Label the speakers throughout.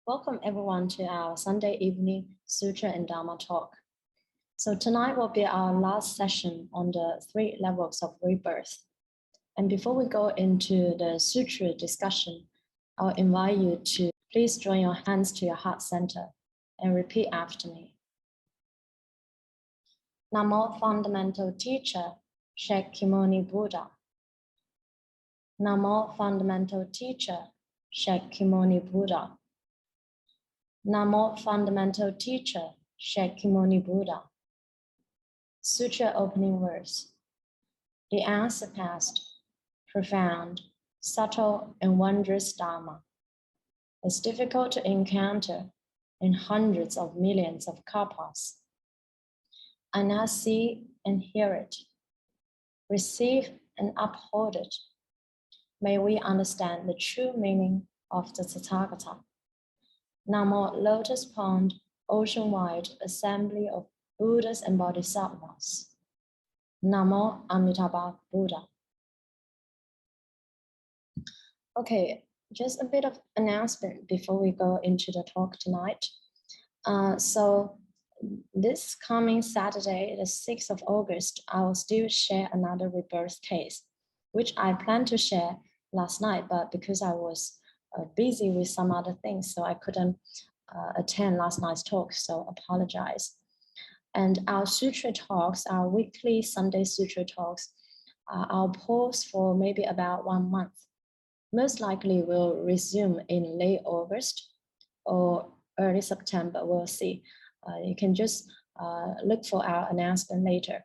Speaker 1: Welcome everyone to our Sunday evening Sutra and Dharma talk. So tonight will be our last session on the 3 levels of rebirth. And before we go into the Sutra discussion, I'll invite you to please join your hands to your heart center and repeat after me. Namo Fundamental Teacher, Shakyamuni Buddha. Namo Fundamental Teacher, Shakyamuni Buddha. Namo Fundamental Teacher, Shakyamuni Buddha. Sutra opening verse. The unsurpassed, profound, subtle, and wondrous Dharma is difficult to encounter in hundreds of millions of kalpas. I now see and hear it, receive and uphold it. May we understand the true meaning of the Tathagata. Namo Lotus Pond, ocean-wide assembly of Buddhas and Bodhisattvas. Namo Amitabha Buddha. Okay, just a bit of announcement before we go into the talk tonight. So this coming Saturday, the 6th of August, I will still share another rebirth case, which I planned to share last night, but because I was busy with some other things, so I couldn't attend last night's talk, so apologize. And our sutra talks, our weekly Sunday sutra talks, I'll pause for maybe about 1 month. Most likely will resume in late August or early September, we'll see. You can just look for our announcement later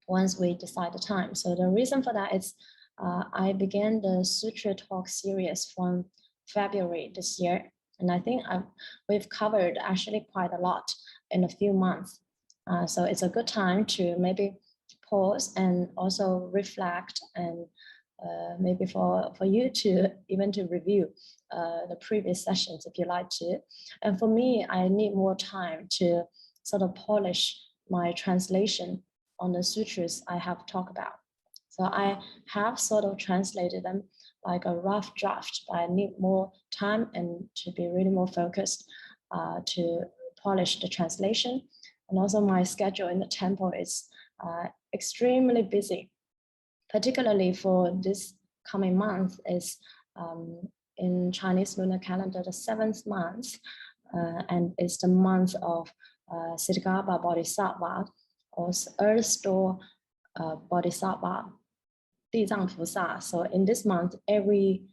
Speaker 1: once we decide the time. So the reason for that is I began the Sutra Talk series from February this year. And I think we've covered actually quite a lot in a few months. So it's a good time to maybe pause and also reflect and maybe for you to even to review the previous sessions if you like to. And for me, I need more time to sort of polish my translation on the sutras I have talked about. So I have sort of translated them like a rough draft, but I need more time and to be really more focused to polish the translation. And also my schedule in the temple is extremely busy, particularly for this coming month is in Chinese lunar calendar, the 7th month, and it's the month of Siddhagarbha Bodhisattva, or Earth Store Bodhisattva, Dizang Pusa. So in this month, every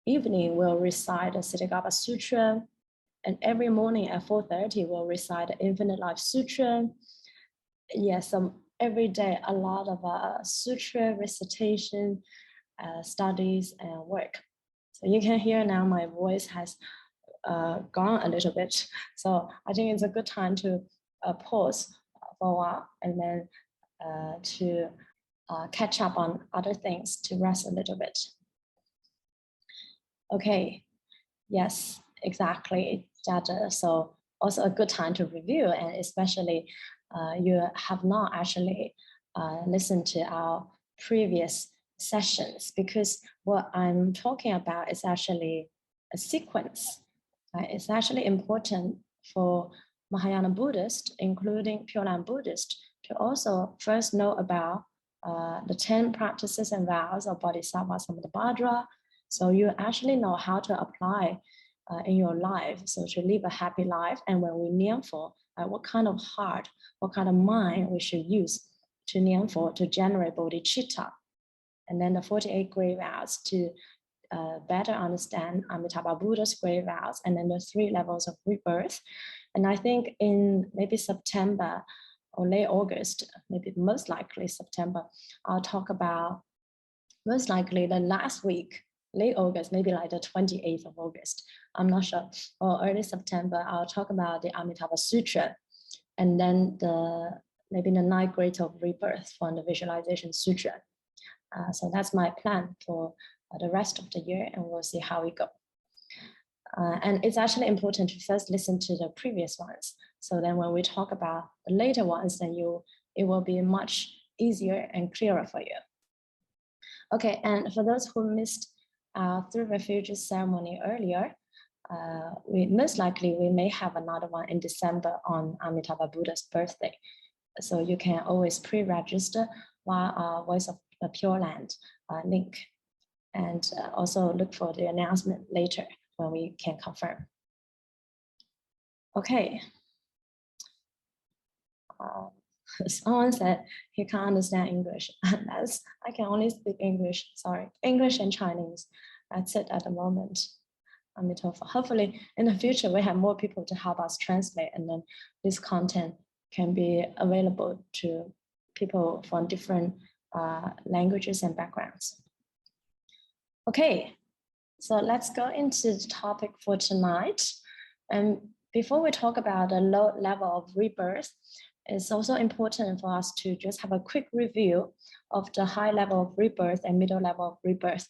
Speaker 1: evening we'll recite the Siddhagarbha Sutra, and every morning at 4:30 we'll recite the Infinite Life Sutra. Yes, every day a lot of sutra recitation, studies, and work. So you can hear now my voice has gone a little bit. So I think it's a good time to pause for a while and then to catch up on other things, to rest a little bit. Okay, yes, exactly. So also a good time to review, and especially you have not actually listened to our previous sessions, because what I'm talking about is actually a sequence. Right? It's actually important for Mahayana Buddhists, including Pure Land Buddhists, to also first know about the 10 practices and vows of Bodhisattva Samudabhadra, so you actually know how to apply in your life, so to live a happy life. And when we Nianfo, what kind of heart, what kind of mind we should use to Nianfo to generate bodhicitta. And then the 48 great vows to better understand Amitabha Buddha's great vows, and then the 3 levels of rebirth. And I think in maybe September or late August, maybe most likely September, I'll talk about most likely the last week, late August, maybe like the 28th of August, I'm not sure, or early September, I'll talk about the Amitabha Sutra, and then maybe the 9 grades of rebirth from the Visualization Sutra. So that's my plan for the rest of the year, and we'll see how we go. And it's actually important to first listen to the previous ones. So then when we talk about the later ones, then it will be much easier and clearer for you. Okay, and for those who missed our 3 refuges ceremony earlier, we most likely we may have another one in December on Amitabha Buddha's birthday. So you can always pre-register via our Voice of the Pure Land link, and also look for the announcement later when we can confirm. Okay. Someone said he can't understand English. I can only speak English, sorry. English and Chinese. That's it at the moment. Amitabha. Hopefully in the future, we have more people to help us translate, and then this content can be available to people from different languages and backgrounds. Okay, so let's go into the topic for tonight. And before we talk about the low level of rebirth, it's also important for us to just have a quick review of the high level of rebirth and middle level of rebirth,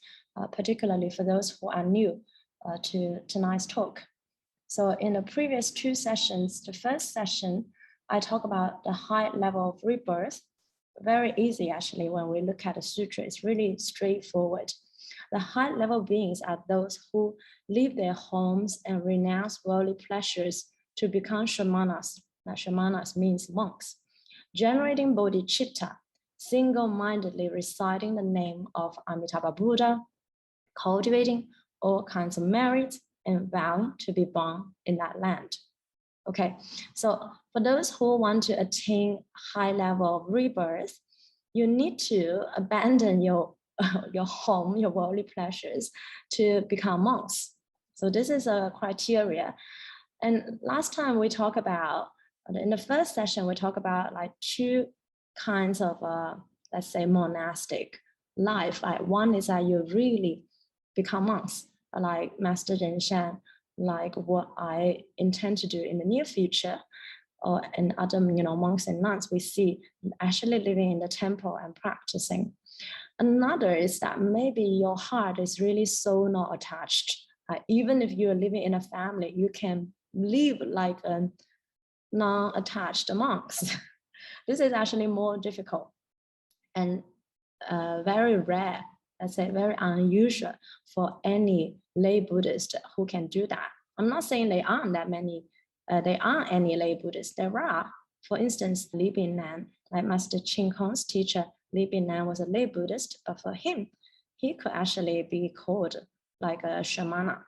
Speaker 1: particularly for those who are new to tonight's talk. So in the previous two sessions, the first session, I talk about the high level of rebirth. Very easy, actually, when we look at the sutra, it's really straightforward. The high level beings are those who leave their homes and renounce worldly pleasures to become shamanas. Now, shamanas means monks, generating bodhicitta, single-mindedly reciting the name of Amitabha Buddha, cultivating all kinds of merits, and vowing to be born in that land. Okay, so for those who want to attain high level of rebirth, you need to abandon your home, your worldly pleasures, to become monks. So this is a criteria. And last time we talked about, in the first session, we talked about like two kinds of, let's say, monastic life. Like one is that you really become monks, like Master Zhenshan, like what I intend to do in the near future, or in other monks and nuns we see actually living in the temple and practicing. Another is that maybe your heart is really so not attached. Even if you're living in a family, you can live like a non-attached monks. This is actually more difficult and very rare, let's say very unusual for any lay Buddhist who can do that. I'm not saying there aren't that many, there aren't any lay Buddhists. There are, for instance, Li Binnan, like Master Ching Kong's teacher, Li Binnan was a lay Buddhist, but for him, he could actually be called like a shamana.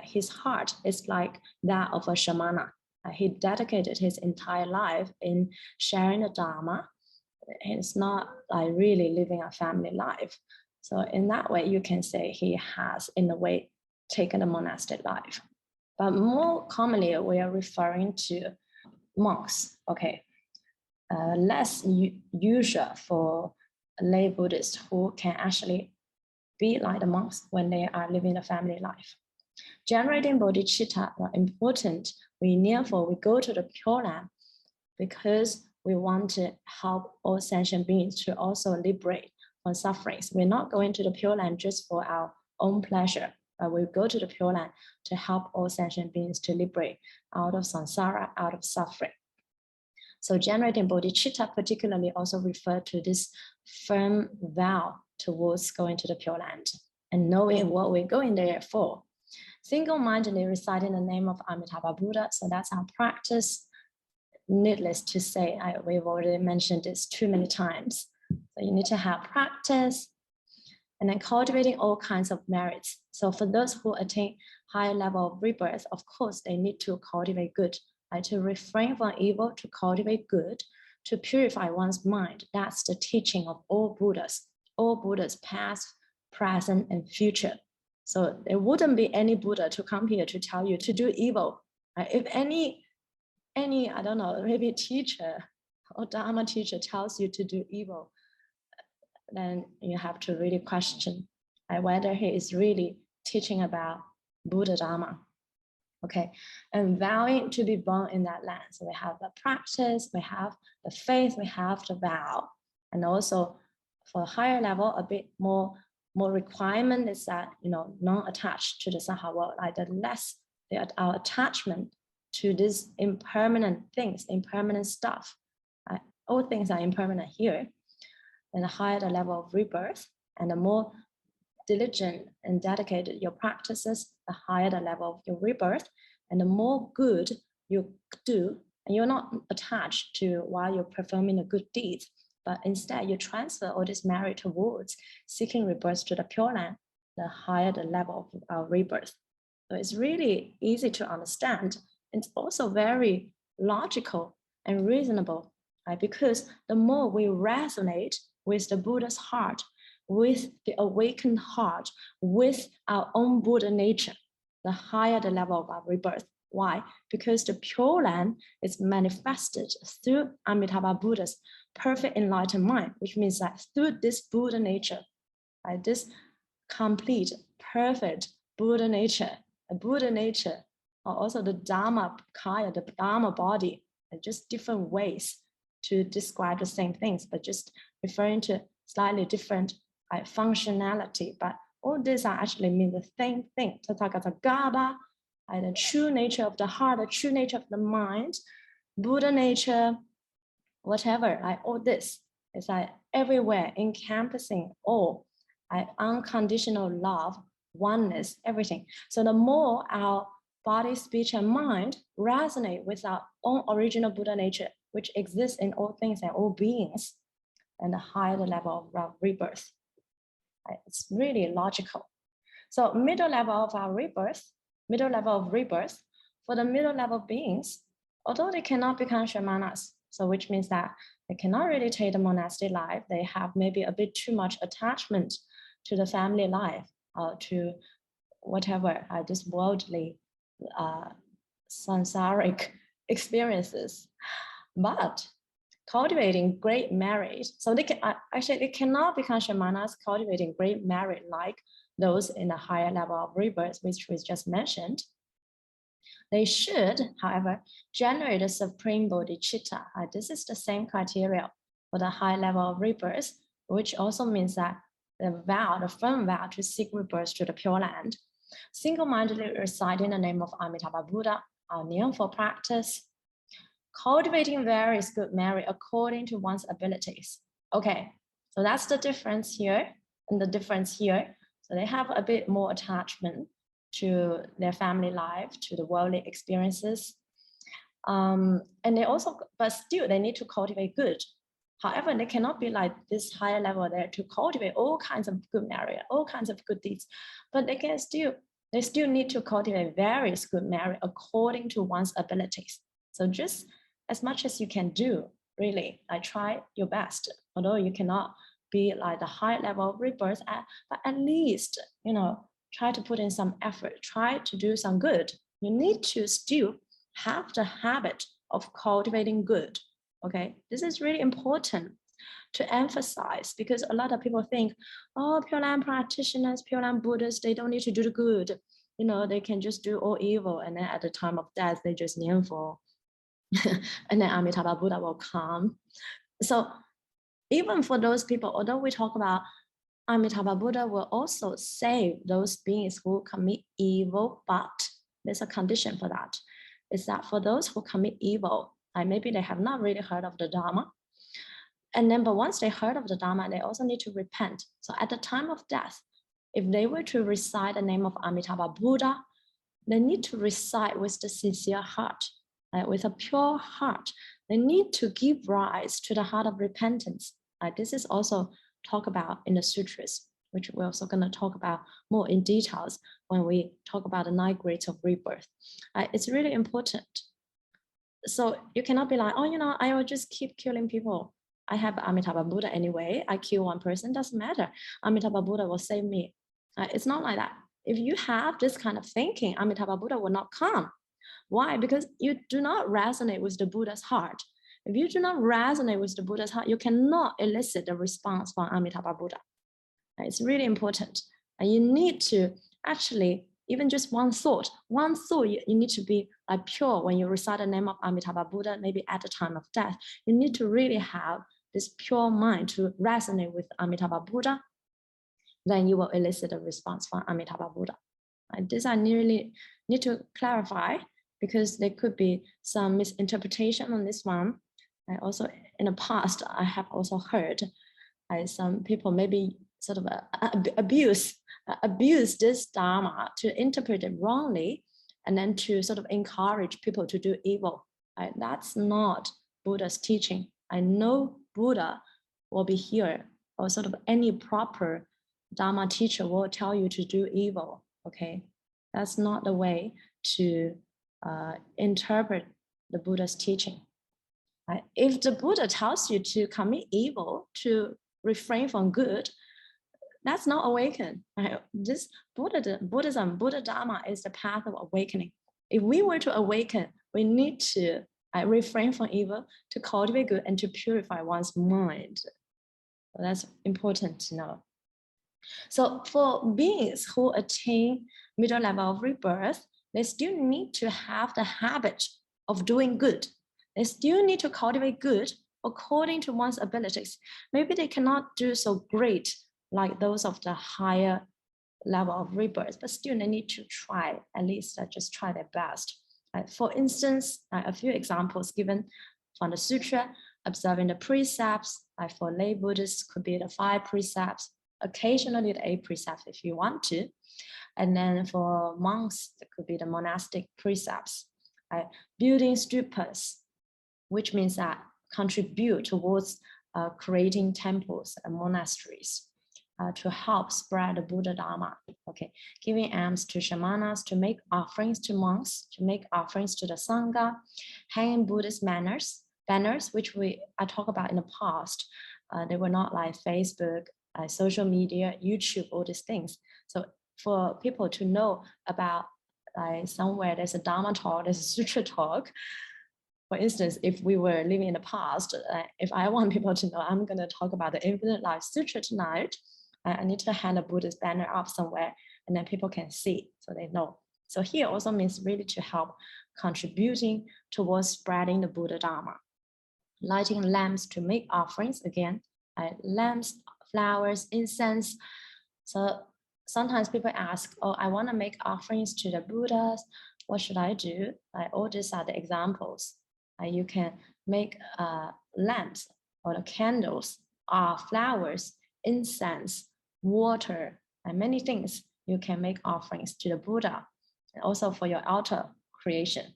Speaker 1: His heart is like that of a shamana. He dedicated his entire life in sharing the Dharma. It's not like really living a family life. So in that way, you can say he has, in a way, taken a monastic life. But more commonly, we are referring to monks, okay? Less usual for lay Buddhists who can actually be like the monks when they are living a family life. Generating bodhicitta are important. We go to the Pure Land because we want to help all sentient beings to also liberate from sufferings. We're not going to the Pure Land just for our own pleasure, but we go to the Pure Land to help all sentient beings to liberate out of samsara, out of suffering. So generating bodhicitta particularly also refer to this firm vow towards going to the Pure Land and knowing what we're going there for. Single-mindedly reciting the name of Amitabha Buddha, so that's our practice. Needless to say, we've already mentioned this too many times. So you need to have practice and then cultivating all kinds of merits. So for those who attain higher level of rebirth, of course, they need to cultivate good, like to refrain from evil, to cultivate good, to purify one's mind. That's the teaching of all Buddhas past, present, and future. So there wouldn't be any Buddha to come here to tell you to do evil. If any, I don't know, maybe teacher or Dharma teacher tells you to do evil, then you have to really question whether he is really teaching about Buddha Dharma. Okay, and vowing to be born in that land. So we have the practice, we have the faith, we have the vow, and also for a higher level, a bit more requirement is that, non-attached to the Saha world, like the less our attachment to these impermanent things, impermanent stuff. All things are impermanent here. And the higher the level of rebirth, and the more diligent and dedicated your practices, the higher the level of your rebirth, and the more good you do, and you're not attached to while you're performing the good deeds, but instead you transfer all this merit towards seeking rebirth to the Pure Land, the higher the level of our rebirth. So it's really easy to understand. It's also very logical and reasonable, right? Because the more we resonate with the Buddha's heart, with the awakened heart, with our own Buddha nature, the higher the level of our rebirth. Why? Because the Pure Land is manifested through Amitabha Buddha's perfect enlightened mind, which means that through this Buddha nature, right, this complete, perfect Buddha nature, the Buddha nature, or also the Dharma Kaya, the Dharma body, and just different ways to describe the same things, but just referring to slightly different functionality. But all these are actually mean the same thing. Tathagata Gaba, the true nature of the heart, the true nature of the mind, Buddha nature, whatever, all this is everywhere encompassing all unconditional love, oneness, everything. So the more our body, speech, and mind resonate with our own original Buddha nature, which exists in all things and all beings, and the higher the level of rebirth. It's really logical. So middle level of our rebirth, middle level of rebirth, for the middle level beings, although they cannot become shamanas, so which means that they cannot really take the monastic life, they have maybe a bit too much attachment to the family life, or to whatever, this worldly samsaric experiences. But cultivating great merit, so they can actually they cannot become shamanas cultivating great merit like those in the higher level of rebirth, which we just mentioned. They should, however, generate a supreme bodhicitta. This is the same criteria for the high level of rebirth, which also means that the vow, the firm vow to seek rebirth to the Pure Land, single-mindedly reciting the name of Amitabha Buddha, our Nianfo practice, cultivating various good merit according to one's abilities. Okay, so that's the difference here and the difference here. So they have a bit more attachment to their family life, to the worldly experiences. And they also, but still they need to cultivate good. However, they cannot be like this higher level there to cultivate all kinds of good merit, all kinds of good deeds, but they still need to cultivate various good merit according to one's abilities. So just as much as you can do, really, try your best, although you cannot be like the high level of rebirth, but at least, try to put in some effort, try to do some good. You need to still have the habit of cultivating good. Okay, this is really important to emphasize, because a lot of people think, oh, Pure Land practitioners, Pure Land Buddhists, they don't need to do the good. They can just do all evil, and then at the time of death, they just nianfo, and then Amitabha Buddha will come. So even for those people, although we talk about Amitabha Buddha will also save those beings who commit evil, but there's a condition for that. Is that for those who commit evil, maybe they have not really heard of the Dharma, and then but once they heard of the Dharma, they also need to repent. So at the time of death, if they were to recite the name of Amitabha Buddha, they need to recite with the sincere heart, with a pure heart. They need to give rise to the heart of repentance. This is also talked about in the sutras, which we're also going to talk about more in details when we talk about the 9 grades of rebirth. It's really important. So you cannot be like, oh, I will just keep killing people. I have Amitabha Buddha anyway. I kill one person, doesn't matter. Amitabha Buddha will save me. It's not like that. If you have this kind of thinking, Amitabha Buddha will not come. Why? Because you do not resonate with the Buddha's heart. If you do not resonate with the Buddha's heart, you cannot elicit the response from Amitabha Buddha. It's really important. And you need to actually, even just one thought, you need to be pure when you recite the name of Amitabha Buddha, maybe at the time of death. You need to really have this pure mind to resonate with Amitabha Buddha. Then you will elicit a response from Amitabha Buddha. This I really need to clarify, because there could be some misinterpretation on this one. I also, in the past, I have also heard some people maybe sort of abuse abuse this Dharma to interpret it wrongly and then to sort of encourage people to do evil. Right? That's not Buddha's teaching. I know Buddha will be here, or sort of any proper Dharma teacher will tell you to do evil. Okay, that's not the way to interpret the Buddha's teaching. Right? If the Buddha tells you to commit evil, to refrain from good, that's not awakened. Right? This Buddhism, Buddha Dharma is the path of awakening. If we were to awaken, we need to refrain from evil, to cultivate good, and to purify one's mind. So that's important to know. So for beings who attain middle level of rebirth, they still need to have the habit of doing good. They still need to cultivate good according to one's abilities. Maybe they cannot do so great like those of the higher level of rebirth, but still they need to try, at least just try their best. For instance, a few examples given from the sutra: observing the precepts. For lay Buddhists, could be the 5 precepts, occasionally the 8 precepts if you want to. And then for monks, it could be the monastic precepts. Building stupas, which means that contribute towards creating temples and monasteries to help spread the Buddha Dharma. Okay, giving alms to shamanas, to make offerings to monks, to make offerings to the Sangha, hanging Buddhist banners, which I talked about in the past. They were not like Facebook, social media, YouTube, all these things. So for people to know about somewhere there's a Dharma talk, there's a Sutra talk. For instance, if we were living in the past, if I want people to know I'm going to talk about the Infinite Life Sutra tonight, I need to hang a Buddhist banner up somewhere and then people can see, so they know. So here also means really to help contributing towards spreading the Buddha Dharma. Lighting lamps to make offerings, again, lamps, flowers, incense. So sometimes people ask, oh, I want to make offerings to the Buddhas. What should I do? All these are the examples. You can make lamps or the candles, flowers, incense, water, and many things. You can make offerings to the Buddha, and also for your altar creation.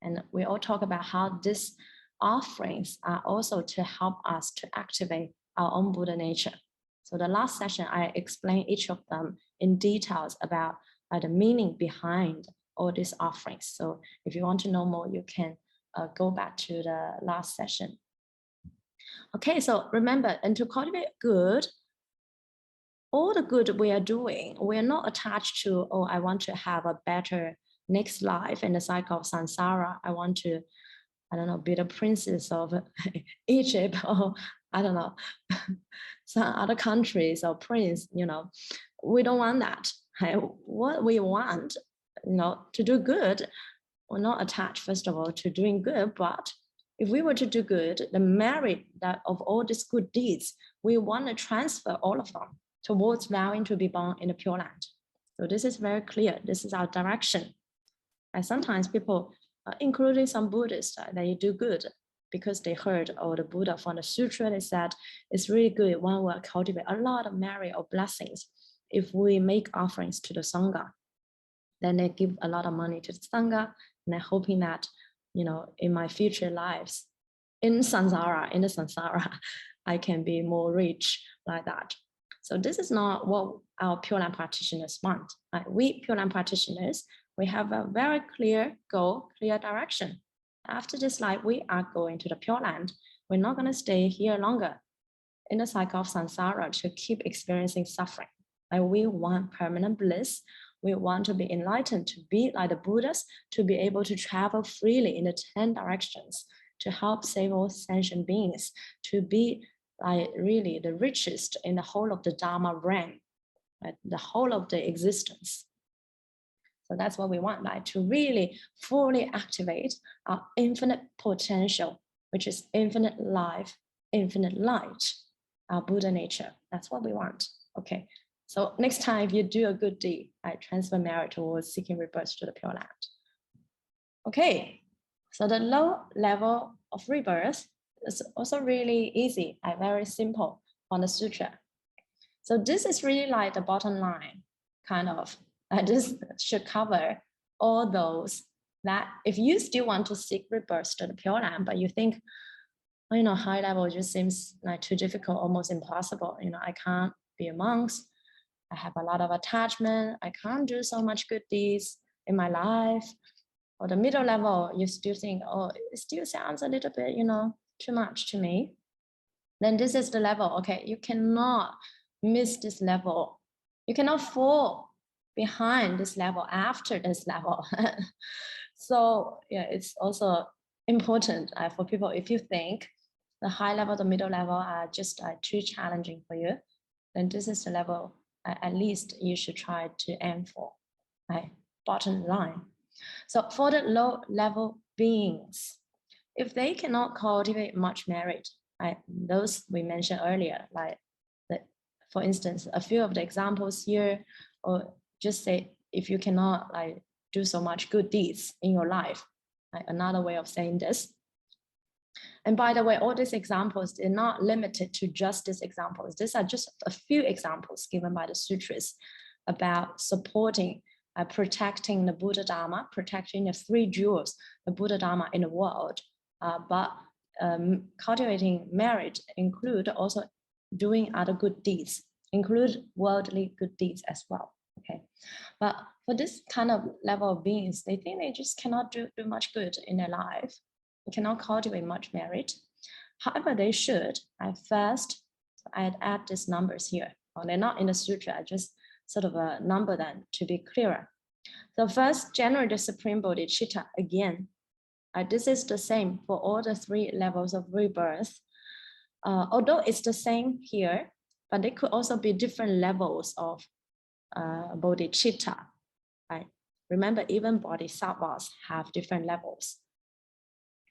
Speaker 1: And we all talk about how these offerings are also to help us to activate our own Buddha nature. So the last session, I explained each of them in details about the meaning behind all these offerings. So if you want to know more, you can go back to the last session. Okay, so remember, and to cultivate good, all the good we are doing, we are not attached to, oh, I want to have a better next life in the cycle of samsara. I want to, I don't know, be the princess of Egypt, or I don't know, some other countries, or prince, you know. We don't want that. What we want, you know, to do good, we're not attached, first of all, to doing good, but if we were to do good, the merit that of all these good deeds, we want to transfer all of them towards vowing to be born in the Pure Land. So this is very clear. This is our direction. And sometimes people, including some Buddhists, they do good because they heard, oh, the Buddha from the sutra, they said, it's really good. One will cultivate a lot of merit or blessings if we make offerings to the Sangha. Then they give a lot of money to the Sangha, and they're hoping that, you know, in my future lives, in the samsara, I can be more rich like that. So this is not what our Pure Land practitioners want. We Pure Land practitioners, we have a very clear goal, clear direction. After this life, we are going to the Pure Land. We're not going to stay here longer in the cycle of samsara to keep experiencing suffering. We want permanent bliss. We want to be enlightened, to be like the Buddhas, to be able to travel freely in the 10 directions, to help save all sentient beings, to be like really the richest in the whole of the Dharma realm, right? The whole of the existence. So that's what we want, like to really fully activate our infinite potential, which is infinite life, infinite light, our Buddha nature. That's what we want. Okay. So next time, if you do a good deed, transfer merit towards seeking rebirth to the Pure Land. Okay, so the low level of rebirth is also really easy, very simple on the sutra. So this is really like the bottom line. kind of, this should cover all those that if you still want to seek rebirth to the Pure Land, but you think, high level just seems like too difficult, almost impossible. I can't be a monk. I have a lot of attachment. I can't do so much good deeds in my life. Or the middle level, you still think, oh, it still sounds a little bit, too much to me. Then this is the level. Okay, you cannot miss this level. You cannot fall behind this level after this level. So yeah, it's also important for people. If you think the high level, the middle level are just too challenging for you, then this is the level at least you should try to aim for. Right? Bottom line. So for the low level beings, if they cannot cultivate much merit, right, those we mentioned earlier, like for instance, a few of the examples here, or just say if you cannot do so much good deeds in your life, another way of saying this. And by the way, all these examples are not limited to just these examples. These are just a few examples given by the sutras about supporting, protecting the Buddha Dharma, protecting the three jewels, the Buddha Dharma in the world. But cultivating merit include also doing other good deeds, include worldly good deeds as well. Okay, but for this kind of level of beings, they think they just cannot do much good in their life. They cannot cultivate much merit. However, they should. First, I'd add these numbers here. Well, they're not in the sutra. I just sort of number them to be clearer. So first, generate the supreme bodhicitta again. This is the same for all the three levels of rebirth. Although it's the same here, but they could also be different levels of bodhicitta. Right? Remember, even bodhisattvas have different levels.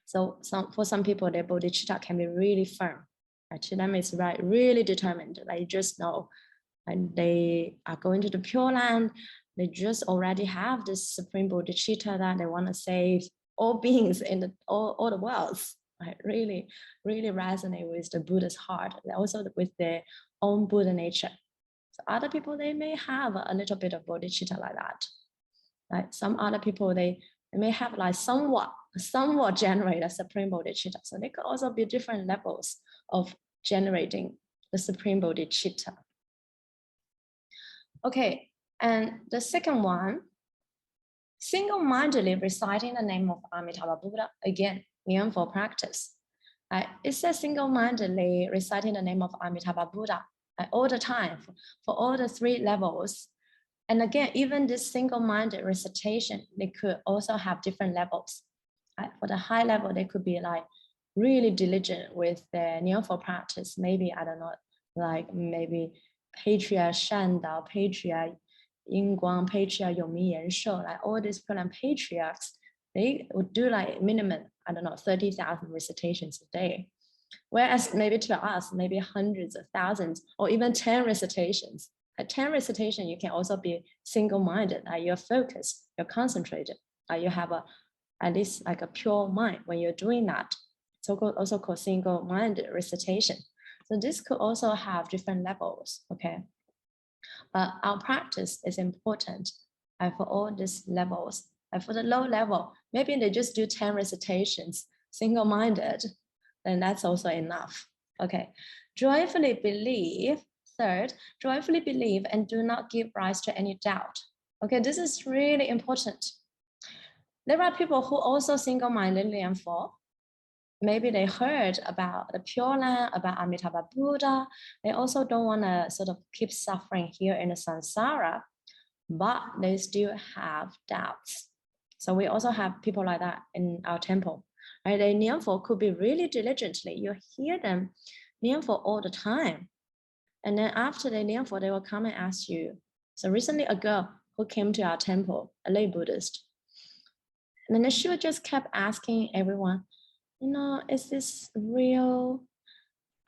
Speaker 1: So for some people, their bodhicitta can be really firm. To them, it's really determined. They just know, and they are going to the Pure Land. They just already have this supreme bodhicitta that they want to save all beings in all the worlds. Right? Really, really resonate with the Buddha's heart, and also with their own Buddha nature. So other people, they may have a little bit of bodhicitta like that. Right? Some other people, they may have somewhat generate a supreme bodhicitta. So they could also be different levels of generating the supreme bodhicitta. Okay, and the second one, single-mindedly reciting the name of Amitabha Buddha, again, meaningful practice. It says single-mindedly reciting the name of Amitabha Buddha all the time for all the three levels. And again, even this single-minded recitation, they could also have different levels. For the high level, they could be really diligent with their meaningful practice. Maybe, I don't know, maybe Patria Shanda, Patria Yingguang, Patria Yomi Yanshou, all these patriarchs, they would do minimum, I don't know, 30,000 recitations a day. Whereas maybe to us, maybe hundreds of thousands, or even 10 recitations. At 10 recitation, you can also be single-minded. You're focused, you're concentrated. You have at least a pure mind when you're doing that. So also called single-minded recitation. So this could also have different levels, okay? But our practice is important for all these levels. For the low level, maybe they just do 10 recitations, single-minded, then that's also enough. Okay, joyfully believe. Third, joyfully believe and do not give rise to any doubt. Okay, this is really important. There are people who also single-mindedly and fall. Maybe they heard about the Pure Land, about Amitabha Buddha. They also don't want to sort of keep suffering here in the samsara, but they still have doubts. So we also have people like that in our temple. Right? They nianfo could be really diligently. You hear them nianfo all the time. And then after they nianfo, they will come and ask you. So recently a girl who came to our temple, a lay Buddhist, and then she just kept asking everyone, is this real?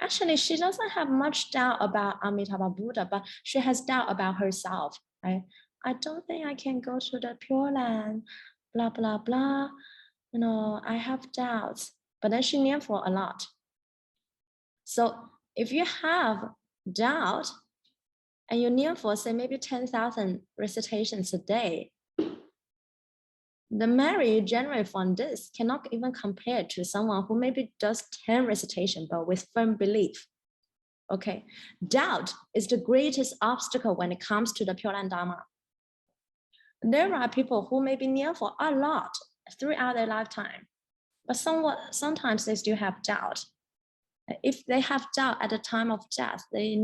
Speaker 1: Actually, she doesn't have much doubt about Amitabha Buddha, but she has doubt about herself. Right? I don't think I can go to the Pure Land, blah, blah, blah. I have doubts. But then she nianfo a lot. So if you have doubt, and you kneel for, say, maybe 10,000 recitations a day, the merit you generate from this cannot even compare to someone who maybe does 10 recitation, but with firm belief. Okay, doubt is the greatest obstacle when it comes to the Pure Land Dharma. There are people who maybe kneel for a lot throughout their lifetime, but sometimes they still have doubt. If they have doubt at the time of death, they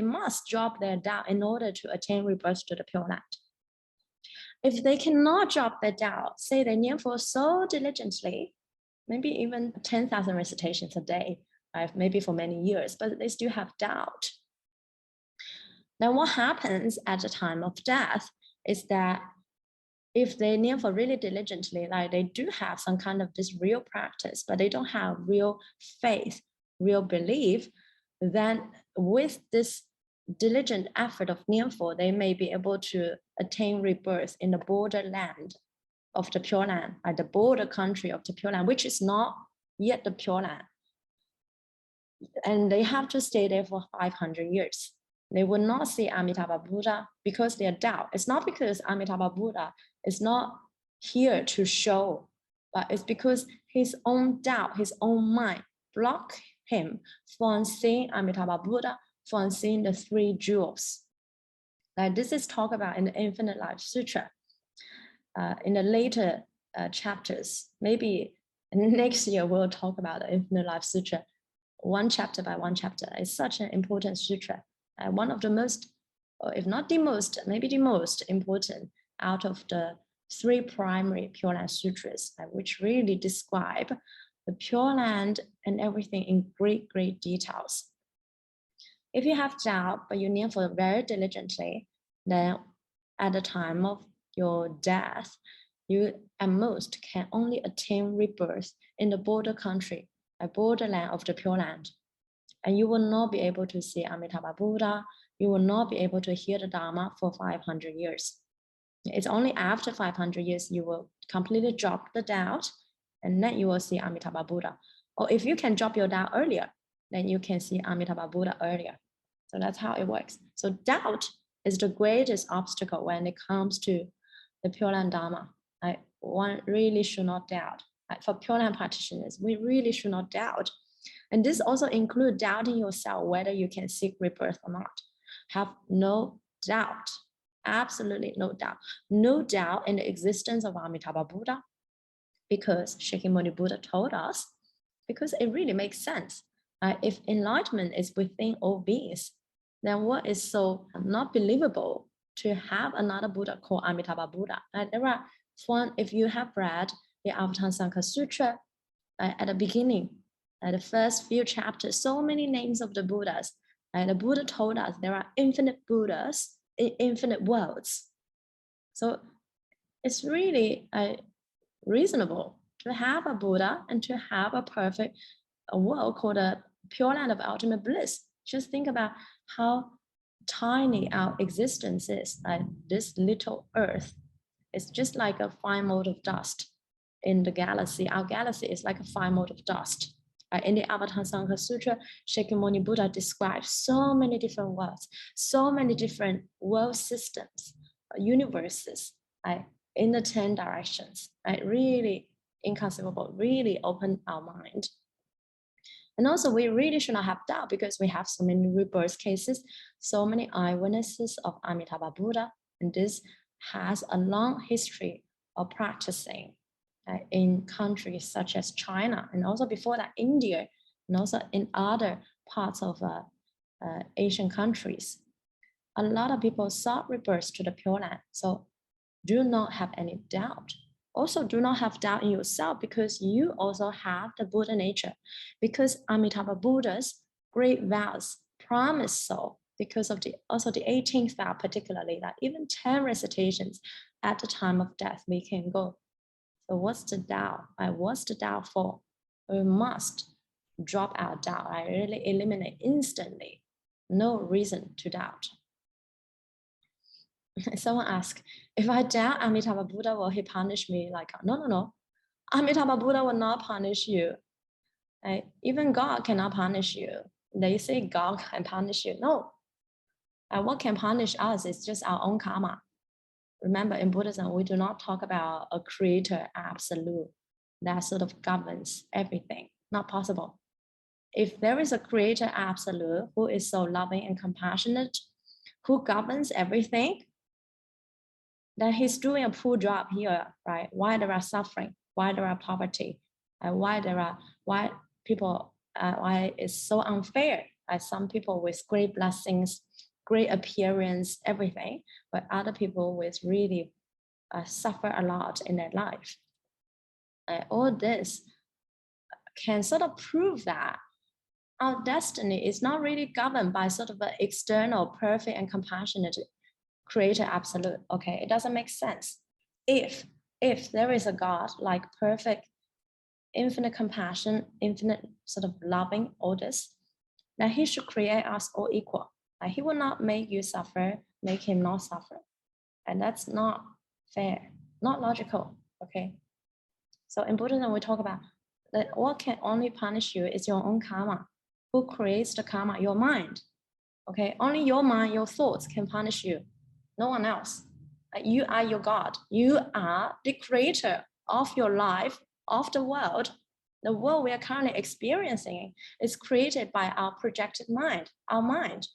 Speaker 1: must drop their doubt in order to attain rebirth to the Pure Land. If they cannot drop their doubt, say they kneel for so diligently, maybe even 10,000 recitations a day, right? Maybe for many years, but they still have doubt. Then what happens at the time of death is that if they kneel for really diligently, like they do have some kind of this real practice, but they don't have real faith, real belief, then with this diligent effort of kneel for, they may be able to attain rebirth in the borderland of the Pure Land, at the border country of the Pure Land, which is not yet the Pure Land. And they have to stay there for 500 years. They will not see Amitabha Buddha because they doubt. It's not because Amitabha Buddha is not here to show, but it's because his own doubt, his own mind block him from seeing Amitabha Buddha, from seeing the three jewels. Like this is talked about in the Infinite Life Sutra. In the later chapters, maybe next year we'll talk about the Infinite Life Sutra, one chapter by one chapter. It's such an important sutra. One of the most, or if not the most, maybe the most important out of the three primary Pure Land Sutras, which really describe the Pure Land and everything in great, great details. If you have doubt, but you kneel for very diligently, then at the time of your death, you at most can only attain rebirth in the border country, a borderland of the Pure Land. And you will not be able to see Amitabha Buddha. You will not be able to hear the Dharma for 500 years. It's only after 500 years you will completely drop the doubt, and then you will see Amitabha Buddha. Or if you can drop your doubt earlier, then you can see Amitabha Buddha earlier. So that's how it works. So doubt is the greatest obstacle when it comes to the Pure Land Dharma. One really should not doubt. For Pure Land practitioners, we really should not doubt. And this also includes doubting yourself whether you can seek rebirth or not. Have no doubt, absolutely no doubt. No doubt in the existence of Amitabha Buddha, because Shakyamuni Buddha told us, because it really makes sense. If enlightenment is within all beings, then what is so not believable to have another Buddha called Amitabha Buddha? There are one, if you have read the Avatamsaka Sutra at the beginning, the first few chapters, so many names of the Buddhas. The Buddha told us there are infinite Buddhas in infinite worlds. So it's really reasonable to have a Buddha and to have a perfect world called a Pure Land of ultimate bliss. Just think about how tiny our existence is. Like this little earth is just like a fine mote of dust in the galaxy. Our galaxy is like a fine mote of dust. In the Avatamsaka Sutra, Shakyamuni Buddha describes so many different worlds, so many different world systems, universes, in the 10 directions. Really inconceivable, really open our mind. And also we really should not have doubt because we have so many rebirth cases, so many eyewitnesses of Amitabha Buddha, and this has a long history of practicing in countries such as China, and also before that India, and also in other parts of Asian countries. A lot of people sought rebirth to the Pure Land, so do not have any doubt. Also do not have doubt in yourself because you also have the Buddha nature, because Amitabha Buddha's great vows promise so, because of also the 18th vow particularly, that even 10 recitations at the time of death we can go. So what's the doubt? What's the doubt for? We must drop our doubt. I really eliminate instantly. No reason to doubt. Someone asked, if I doubt Amitabha Buddha, will he punish me? Like, no. Amitabha Buddha will not punish you. Even God cannot punish you. They say God can punish you. No. And what can punish us is just our own karma. Remember, in Buddhism, we do not talk about a creator absolute that sort of governs everything. Not possible. If there is a creator absolute who is so loving and compassionate, who governs everything, then he's doing a poor job here, right? Why there are suffering, why there are poverty, and why people, why it's so unfair. Some people with great blessings, great appearance, everything, but other people with really suffer a lot in their life. All this can sort of prove that our destiny is not really governed by sort of an external, perfect and compassionate creator absolute. Okay, it doesn't make sense. If there is a God like perfect, infinite compassion, infinite sort of loving, all this, then he should create us all equal. He will not make you suffer, make him not suffer. And that's not fair, not logical, okay? So in Buddhism, we talk about that what can only punish you is your own karma. Who creates the karma? Your mind, okay? Only your mind, your thoughts can punish you, no one else. You are your God. You are the creator of your life, of the world. The world we are currently experiencing is created by our projected mind, our mind,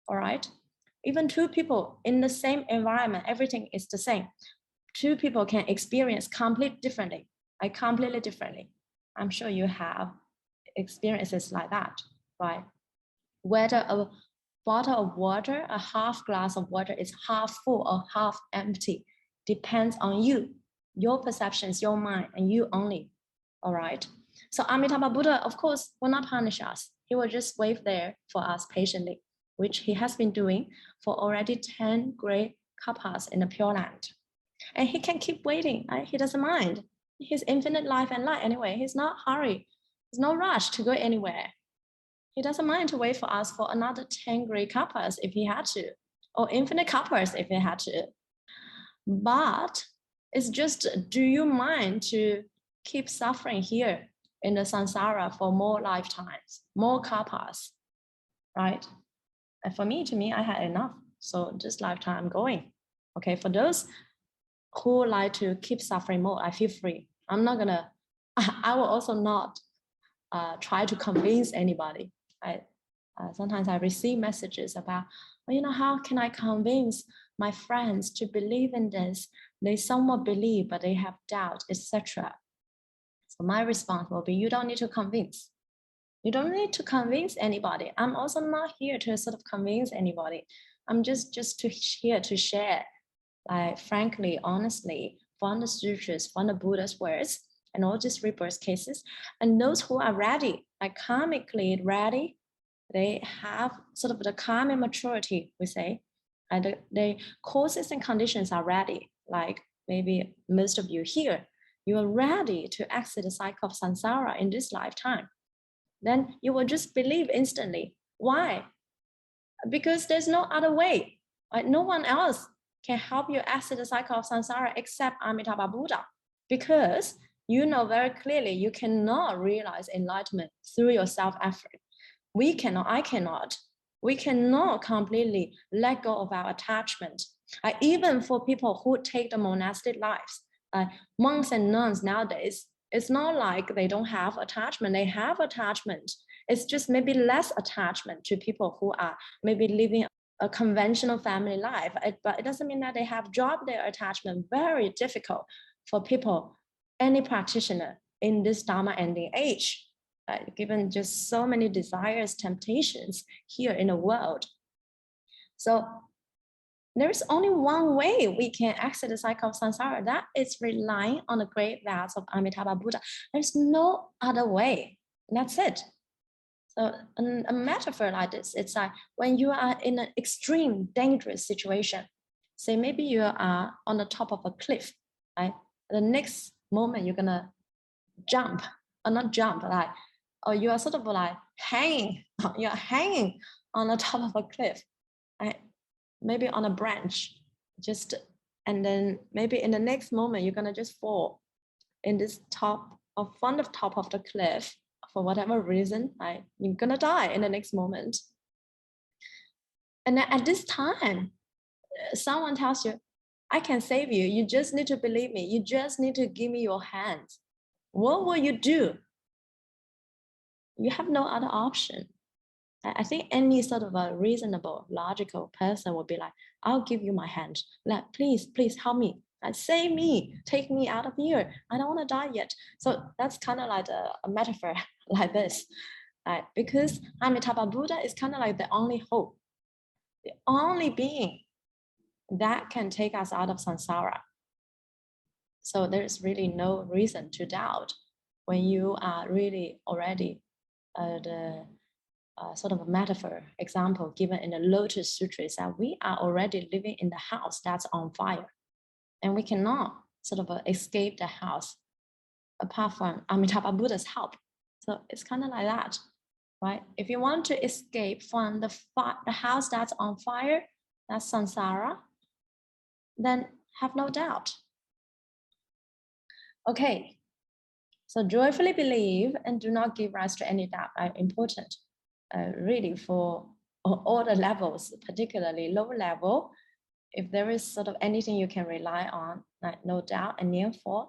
Speaker 1: all right? Even two people in the same environment, everything is the same. Two people can experience completely differently. I'm sure you have experiences like that, right? Whether a bottle of water, a half glass of water is half full or half empty, depends on you, your perceptions, your mind, and you only, all right? So Amitabha Buddha, of course, will not punish us. He will just wait there for us patiently, which he has been doing for already 10 great kalpas in the Pure Land. And he can keep waiting, right? He doesn't mind. He's infinite life and light anyway. He's not hurry. There's no rush to go anywhere. He doesn't mind to wait for us for another 10 great kalpas if he had to, or infinite kalpas if he had to. But it's just, do you mind to keep suffering here in the samsara for more lifetimes, more kalpas, right? And for me, I had enough. So this lifetime I'm going. Okay, for those who like to keep suffering more, I feel free. I'm not gonna, I will also not try to convince anybody. Sometimes I receive messages about, well, how can I convince my friends to believe in this? They somewhat believe, but they have doubt, etc. So my response will be, you don't need to convince. You don't need to convince anybody. I'm also not here to sort of convince anybody. I'm just here to share, frankly, honestly, from the sutras, from the Buddha's words, and all these rebirth cases. And those who are ready, karmically ready, they have sort of the karmic maturity, we say, and the causes and conditions are ready. Like maybe most of you here, you are ready to exit the cycle of samsara in this lifetime. Then you will just believe instantly. Why? Because there's no other way. No one else can help you exit the cycle of samsara except Amitabha Buddha. Because you know very clearly you cannot realize enlightenment through your self-effort. I cannot. We cannot completely let go of our attachment. Even for people who take the monastic lives, monks and nuns nowadays, it's not like they don't have attachment. They have attachment. It's just maybe less attachment to people who are maybe living a conventional family life. But it doesn't mean that they have dropped their attachment. Very difficult for people, any practitioner in this Dharma ending age, given just so many desires, temptations here in the world. So there's only one way we can exit the cycle of samsara. That is relying on the great vows of Amitabha Buddha. There's no other way. That's it. So a metaphor like this, it's like when you are in an extreme dangerous situation, say maybe you are on the top of a cliff, right? The next moment you're gonna jump, or not jump, or you are sort of hanging, you're hanging on the top of a cliff, right? Maybe on a branch, and then maybe in the next moment, you're gonna just fall in this top of from the top of the cliff for whatever reason, right? You're gonna die in the next moment. And then at this time, someone tells you, I can save you. You just need to believe me. You just need to give me your hands. What will you do? You have no other option. I think any sort of a reasonable, logical person would be like, I'll give you my hand. Like, please help me. Save me. Take me out of here. I don't want to die yet. So that's kind of like a metaphor like this. Because Amitabha Buddha is kind of like the only hope, the only being that can take us out of samsara. So there's really no reason to doubt when you are really already the sort of a metaphor example given in the Lotus Sutra is that we are already living in the house that's on fire, and we cannot sort of escape the house apart from Amitabha Buddha's help. So it's kind of like that, right? If you want to escape from the house that's on fire, that's samsara, then have no doubt. Okay, so joyfully believe and do not give rise to any doubt are important, really for all the levels, particularly low level. If there is sort of anything you can rely on, like no doubt and near for,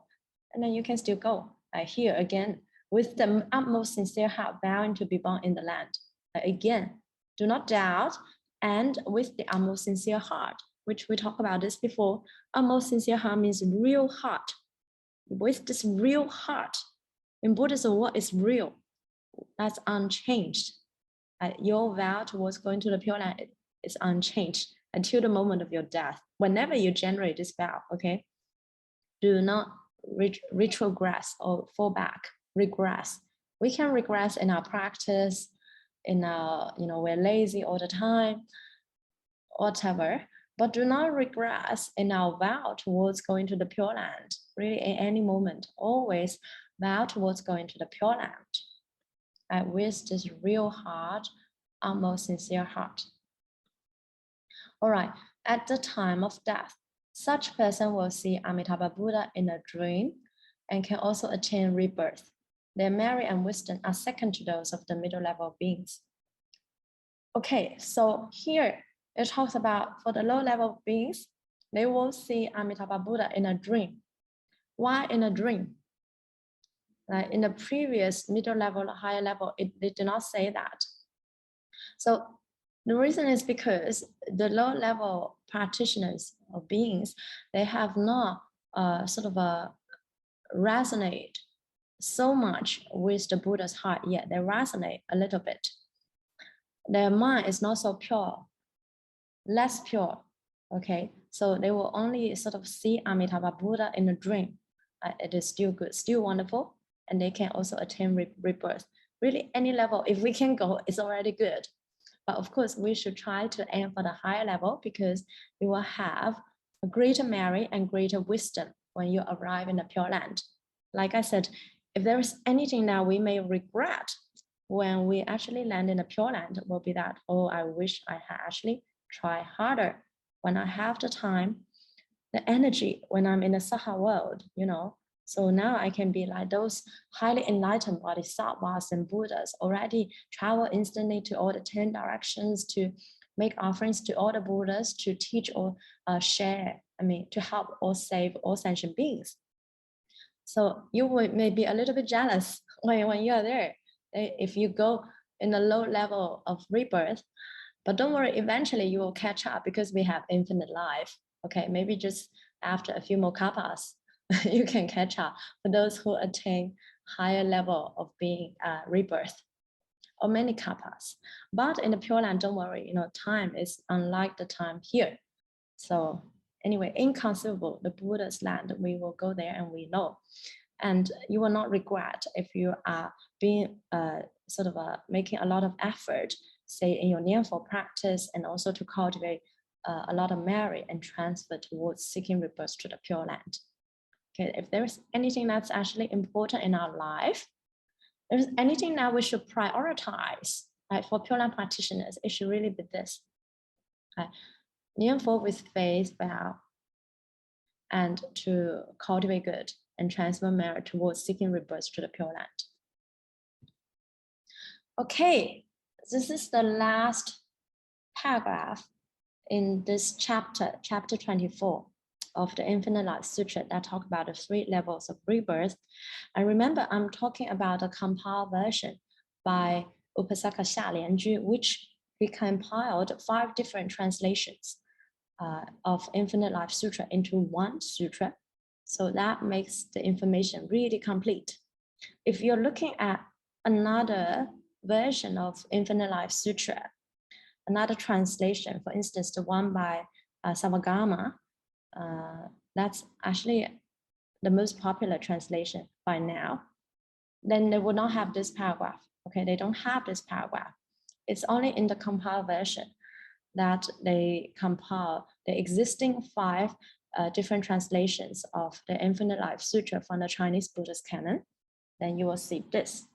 Speaker 1: and then you can still go. Here again, with the utmost sincere heart, vowing to be born in the land. Again, do not doubt, and with the utmost sincere heart, which we talked about this before. Utmost sincere heart means real heart. With this real heart, in Buddhism, what is real? That's unchanged. Your vow towards going to the Pure Land is unchanged until the moment of your death. Whenever you generate this vow, okay, do not retrogress or fall back, regress. We can regress in our practice, in our, we're lazy all the time, whatever, but do not regress in our vow towards going to the Pure Land. Really, in any moment, always vow towards going to the Pure Land. With this real heart, utmost sincere heart. All right, at the time of death, such person will see Amitabha Buddha in a dream and can also attain rebirth. Their merit and wisdom are second to those of the middle level beings. Okay, so here it talks about for the low level beings, they will see Amitabha Buddha in a dream. Why in a dream? In the previous middle level, higher level, they did not say that. So the reason is because the low level practitioners or beings, they have not resonate so much with the Buddha's heart yet. They resonate a little bit. Their mind is not so pure, less pure. Okay, so they will only sort of see Amitabha Buddha in a dream. It is still good, still wonderful, and they can also attain rebirth. Really, any level, if we can go, it's already good. But of course, we should try to aim for the higher level because you will have a greater merit and greater wisdom when you arrive in the Pure Land. Like I said, if there is anything that we may regret when we actually land in the Pure Land, will be that, oh, I wish I had actually tried harder when I have the time, the energy when I'm in the Saha world, So now I can be like those highly enlightened bodhisattvas and Buddhas already travel instantly to all the 10 directions to make offerings to all the Buddhas, to teach or share, to help or save all sentient beings. So you may be a little bit jealous when you are there. If you go in a low level of rebirth, but don't worry, eventually you will catch up because we have infinite life. Okay, maybe just after a few more kappas, you can catch up for those who attain higher level of being rebirth, or many kappas. But in the Pure Land, don't worry, time is unlike the time here. So anyway, inconceivable, the Buddha's land, we will go there and we know. And you will not regret if you are being making a lot of effort, say in your Nianfo practice, and also to cultivate a lot of merit and transfer towards seeking rebirth to the Pure Land. Okay, if there is anything that's actually important in our life, if there's anything that we should prioritize, for Pure Land practitioners, it should really be this. Nianfo with faith, vow, and to cultivate good and transfer merit towards seeking rebirth to the Pure Land. Okay, this is the last paragraph in this chapter 24 of the Infinite Life Sutra that talk about the 3 levels of rebirth. And remember, I'm talking about a compiled version by Upasaka Xia Lianju, which he compiled 5 different translations of Infinite Life Sutra into one sutra. So that makes the information really complete. If you're looking at another version of Infinite Life Sutra, another translation, for instance, the one by Savagama, that's actually the most popular translation by now, then they will not have this paragraph. Okay, they don't have this paragraph. It's only in the compiled version that they compile the existing 5 different translations of the Infinite Life Sutra from the Chinese Buddhist canon. Then you will see this.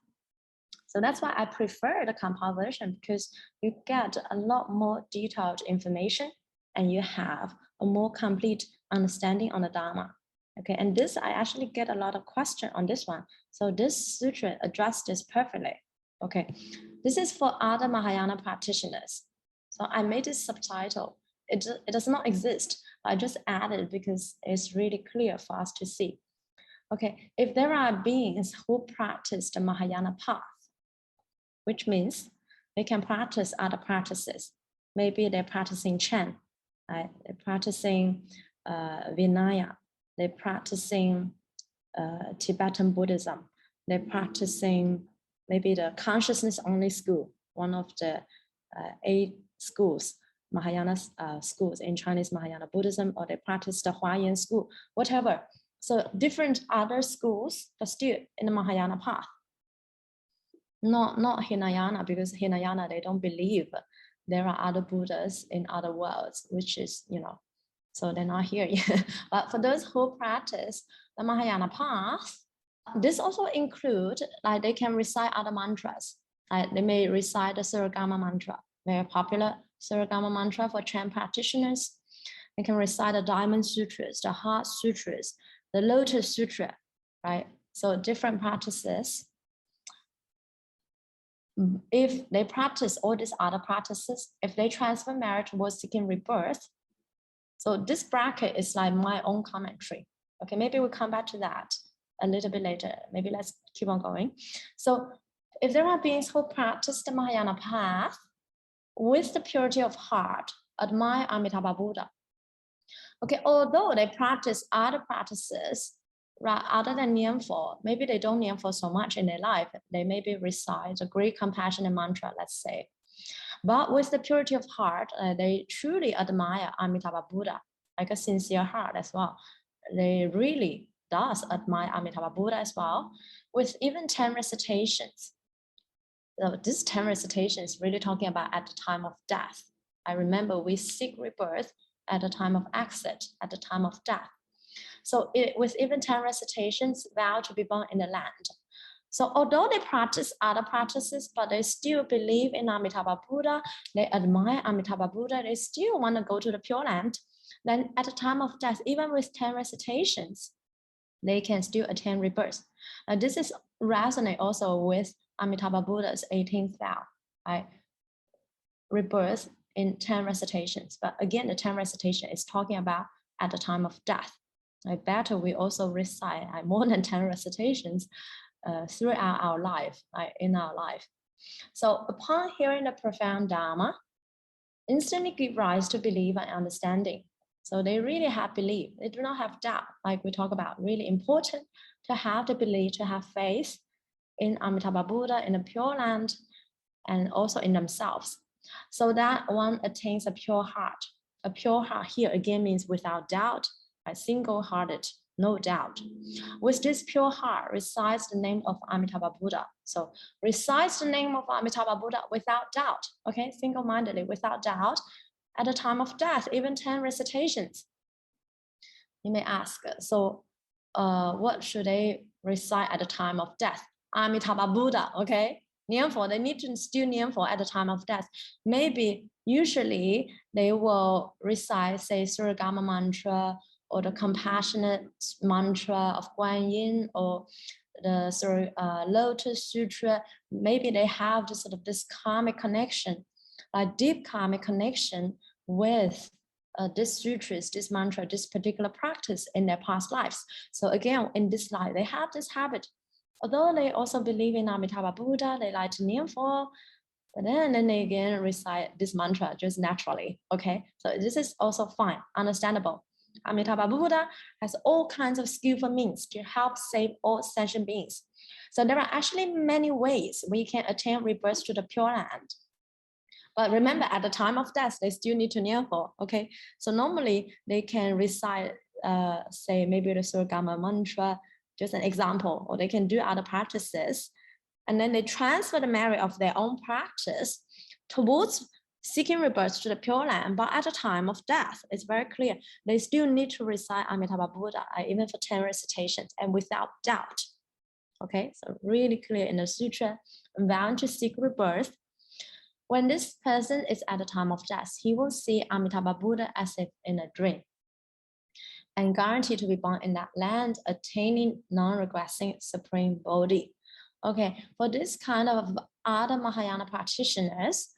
Speaker 1: So that's why I prefer the compiled version, because you get a lot more detailed information and you have a more complete understanding on the Dharma. Okay, and this, I actually get a lot of questions on this one. So this sutra addressed this perfectly. Okay, this is for other Mahayana practitioners. So I made this subtitle. It does not exist. I just added because it's really clear for us to see. Okay, if there are beings who practice the Mahayana path, which means they can practice other practices. Maybe they're practicing Chen, right? They're practicing Vinaya, they're practicing Tibetan Buddhism, they're practicing maybe the consciousness only school, one of the 8 schools, Mahayana schools in Chinese Mahayana Buddhism, or they practice the Huayan school, whatever. So different other schools, but still in the Mahayana path. Not Hinayana, because Hinayana, they don't believe there are other Buddhas in other worlds, which is, so they're not here yet. But for those who practice the Mahayana path, this also include, like they can recite other mantras. They may recite the Suragama mantra, very popular Suragama mantra for Chan practitioners. They can recite the Diamond Sutras, the Heart Sutras, the Lotus Sutra, right? So different practices. If they practice all these other practices, if they transfer merit towards seeking rebirth, so this bracket is like my own commentary. Okay, maybe we'll come back to that a little bit later. Maybe let's keep on going. So if there are beings who practice the Mahayana path with the purity of heart, admire Amitabha Buddha. Okay, although they practice other practices, right, other than Nianfo, maybe they don't Nianfo so much in their life. They maybe recite a great compassionate mantra, let's say. But with the purity of heart, they truly admire Amitabha Buddha, like a sincere heart as well. They really does admire Amitabha Buddha as well, with even 10 recitations. So this 10 recitation is really talking about at the time of death. I remember we seek rebirth at the time of exit, at the time of death. So with even 10 recitations, vow to be born in the land. So although they practice other practices, but they still believe in Amitabha Buddha, they admire Amitabha Buddha, they still want to go to the Pure Land, then at the time of death, even with 10 recitations, they can still attain rebirth. This is resonate also with Amitabha Buddha's 18th vow, right? Rebirth in 10 recitations. But again, the 10 recitation is talking about at the time of death. Better we also recite more than 10 recitations throughout our life, in our life. So upon hearing the profound Dharma, instantly give rise to belief and understanding. So they really have belief. They do not have doubt, like we talk about. Really important to have the belief, to have faith in Amitabha Buddha, in the Pure Land, and also in themselves. So that one attains a pure heart. A pure heart here again means without doubt, single-hearted, no doubt. With this pure heart resides the name of Amitabha Buddha. So resides the name of Amitabha Buddha without doubt, okay, single-mindedly, without doubt, at the time of death, even 10 recitations. You may ask, so what should they recite at the time of death? Amitabha Buddha, okay? Nianfo, they need to still Nianfo at the time of death. Maybe, usually, they will recite, say, Suragama mantra, or the compassionate mantra of Guanyin, or the Lotus Sutra. Maybe they have this sort of this karmic connection like deep karmic connection with this sutras, this mantra, this particular practice in their past lives. So again, in this life, they have this habit. Although they also believe in Amitabha Buddha, they like to kneel for, but then they again recite this mantra just naturally. Okay, so this is also fine, understandable. Amitabha Buddha has all kinds of skillful means to help save all sentient beings. So there are actually many ways we can attain rebirth to the Pure Land. But remember, at the time of death, they still need to kneel for. Okay, so normally they can recite, say maybe the Surgama mantra, just an example, or they can do other practices, and then they transfer the merit of their own practice towards seeking rebirth to the Pure Land. But at the time of death, it's very clear they still need to recite Amitabha Buddha, even for 10 recitations, and without doubt. Okay, so really clear in the sutra, vowing to seek rebirth. When this person is at the time of death, he will see Amitabha Buddha as if in a dream, and guaranteed to be born in that land, attaining non-regressing supreme Bodhi. Okay, for this kind of other Mahayana practitioners,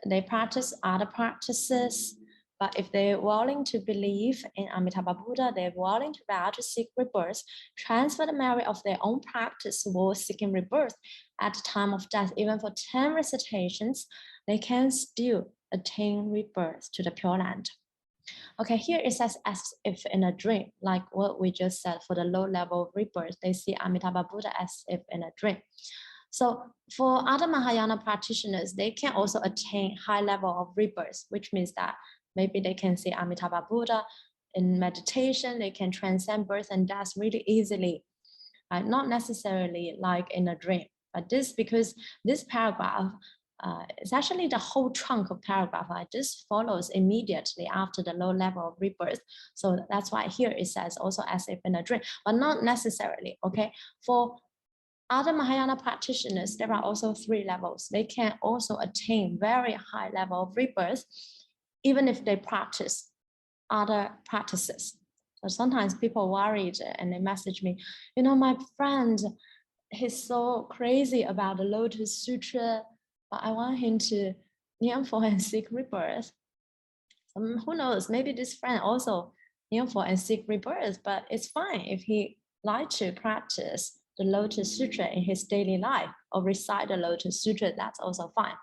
Speaker 1: they practice other practices, but if they're willing to believe in Amitabha Buddha, they're willing to vow to seek rebirth, transfer the merit of their own practice towards seeking rebirth at the time of death, even for 10 recitations, they can still attain rebirth to the Pure Land. Okay, here it says as if in a dream, like what we just said for the low level of rebirth, they see Amitabha Buddha as if in a dream. So for other Mahayana practitioners, they can also attain high level of rebirth, which means that maybe they can see Amitabha Buddha in meditation, they can transcend birth and death really easily, not necessarily like in a dream. But this, because this paragraph, it's actually the whole trunk of paragraph. This follows immediately after the low level of rebirth. So that's why here it says also as if in a dream, but not necessarily, okay? For other Mahayana practitioners, there are also 3 levels. They can also attain very high level of rebirth, even if they practice other practices. So sometimes people worried and they message me, you know, my friend, he's so crazy about the Lotus Sutra, but I want him to kneel for and seek rebirth. Who knows, maybe this friend also kneel for and seek rebirth, but it's fine if he likes to practice the Lotus Sutra in his daily life or recite the Lotus Sutra, that's also fine.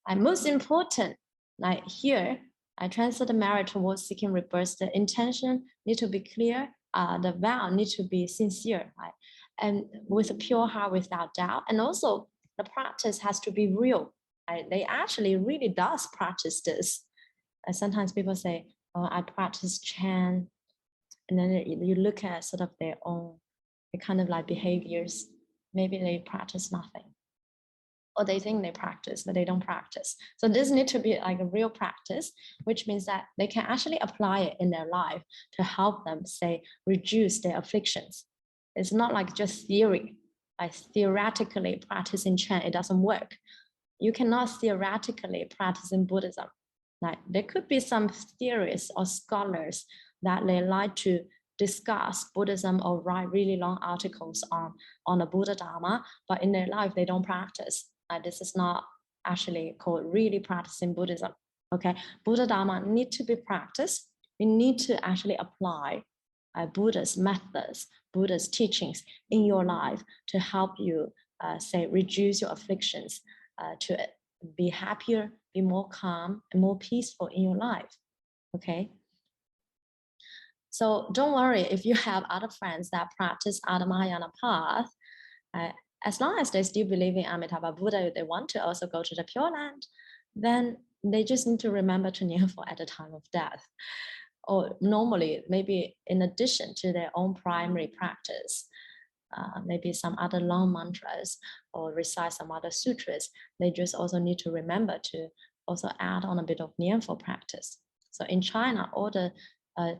Speaker 1: And most important, like here, I transfer the merit towards seeking rebirth. The intention need to be clear, the vow need to be sincere, right? And with a pure heart without doubt. And also the practice has to be real. Right? They actually really does practice this. And sometimes people say, oh, I practice chant, and then you look at sort of their own kind of like behaviors, maybe they practice nothing, or they think they practice, but they don't practice. So this needs to be like a real practice, which means that they can actually apply it in their life to help them, say, reduce their afflictions. It's not like just theory, like theoretically practicing chant, it doesn't work. You cannot theoretically practice in Buddhism. Like there could be some theorists or scholars that they like to discuss Buddhism or write really long articles on the Buddha Dharma, but in their life, they don't practice. This is not actually called really practicing Buddhism, okay? Buddha Dharma need to be practiced. We need to actually apply Buddha's methods, Buddha's teachings in your life to help you, say, reduce your afflictions, to be happier, be more calm, and more peaceful in your life, okay? So don't worry if you have other friends that practice other Mahayana path, as long as they still believe in Amitabha Buddha, they want to also go to the Pure Land, then they just need to remember to kneel for at the time of death. Or normally, maybe in addition to their own primary practice, maybe some other long mantras or recite some other sutras, they just also need to remember to also add on a bit of Nianfo practice. So in China, all the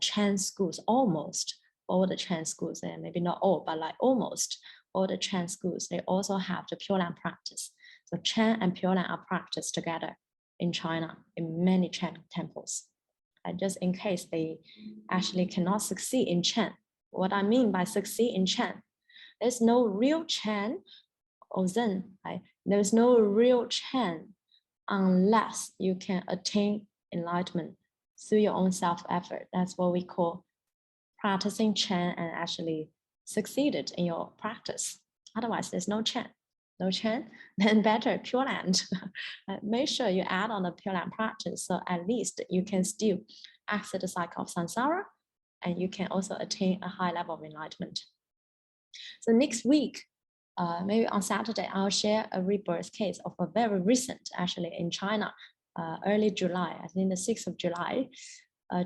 Speaker 1: Chan schools, almost all the Chan schools, and maybe not all, but like almost all the Chan schools, they also have the Pure Land practice. So Chan and Pure Land are practiced together in China, in many Chan temples. Just in case they actually cannot succeed in Chan. What I mean by succeed in Chan, there's no real Chan or Zen, right? There's no real Chan unless you can attain enlightenment through your own self-effort. That's what we call practicing Chan and actually succeeded in your practice. Otherwise, there's no Chan. No Chan, then better Pure Land. Make sure you add on the Pure Land practice, so at least you can still exit the cycle of samsara, and you can also attain a high level of enlightenment. So next week, maybe on Saturday, I'll share a rebirth case of a very recent, actually in China, early July, I think the 6th of July,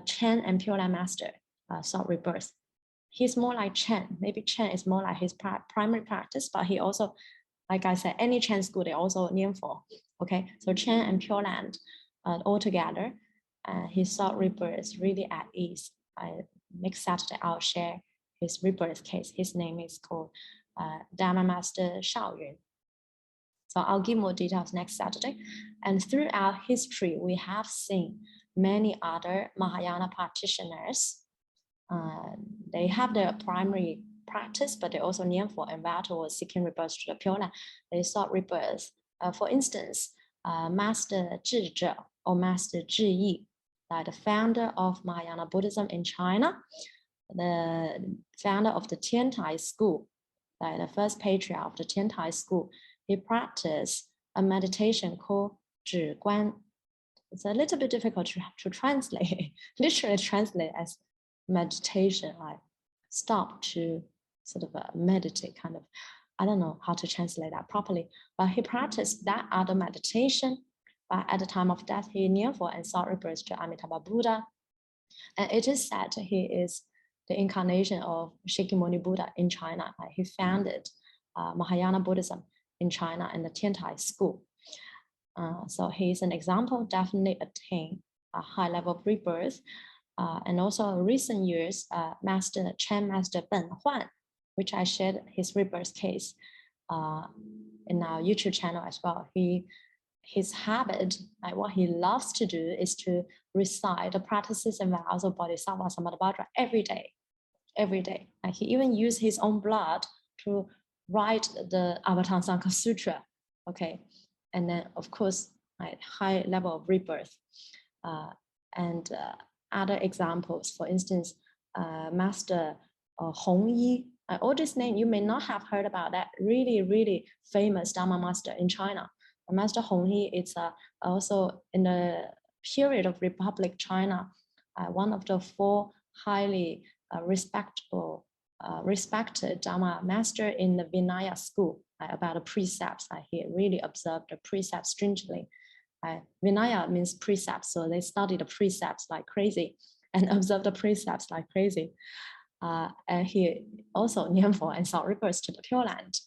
Speaker 1: Chen and Pure Land Master sought rebirth. He's more like Chen. Maybe Chen is more like his primary practice, but he also, like I said, any Chen school, they also Nianfo. Okay, so Chen and Pure Land all together, he sought rebirth really at ease. Next Saturday, I'll share his rebirth case. His name is called Dharma Master Shaoyun. So I'll give more details next Saturday. And throughout history, we have seen many other Mahayana practitioners. They have their primary practice, but they also Nianfo and battle was seeking rebirth to the Pure Land. They sought rebirth. For instance, Master Zhizhe or Master Zhiyi, like the founder of Mahayana Buddhism in China, the founder of the Tiantai school, like the first patriarch of the Tiantai school, he practiced a meditation called Zhi Guan. It's a little bit difficult to translate, literally translate as meditation, like stop to sort of meditate, kind of. I don't know how to translate that properly, but he practiced that other meditation. But at the time of death, he Nianfo and sought rebirth to Amitabha Buddha. And it is said he is the incarnation of Shakyamuni Buddha in China. He founded Mahayana Buddhism in China and the Tiantai school. So he is an example, definitely attained a high level of rebirth. And also in recent years, Master Chen Master Ben Huan, which I shared his rebirth case in our YouTube channel as well. His habit, like what he loves to do, is to recite the practices and vows of Bodhisattva Samadhi every day, every day. Like he even used his own blood to write the Avatamsaka Sutra. Okay, and then of course, like high level of rebirth, and other examples. For instance, Master Hong Yi. All this name you may not have heard about. That really famous Dharma master in China. Master Hong Yi is also in the period of Republic China, one of the 4 highly respected Dharma master in the Vinaya school, about the precepts. He really observed the precepts stringently. Vinaya means precepts, so they study the precepts like crazy and observe the precepts like crazy. And he also Nianfo and sought rebirth to the Pure Land.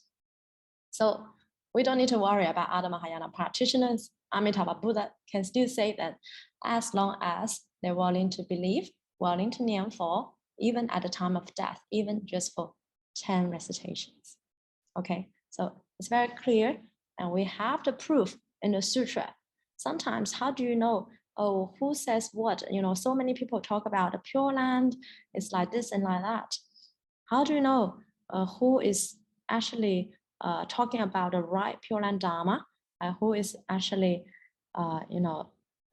Speaker 1: So we don't need to worry about other Mahayana practitioners. Amitabha Buddha can still say that as long as they're willing to believe, willing to Nianfo, even at the time of death, even just for 10 recitations. Okay, so it's very clear, and we have the proof in the sutra. Sometimes, how do you know, oh, who says what? You know, so many people talk about the Pure Land, it's like this and like that. How do you know who is actually talking about the right Pure Land Dharma, who is actually, you know,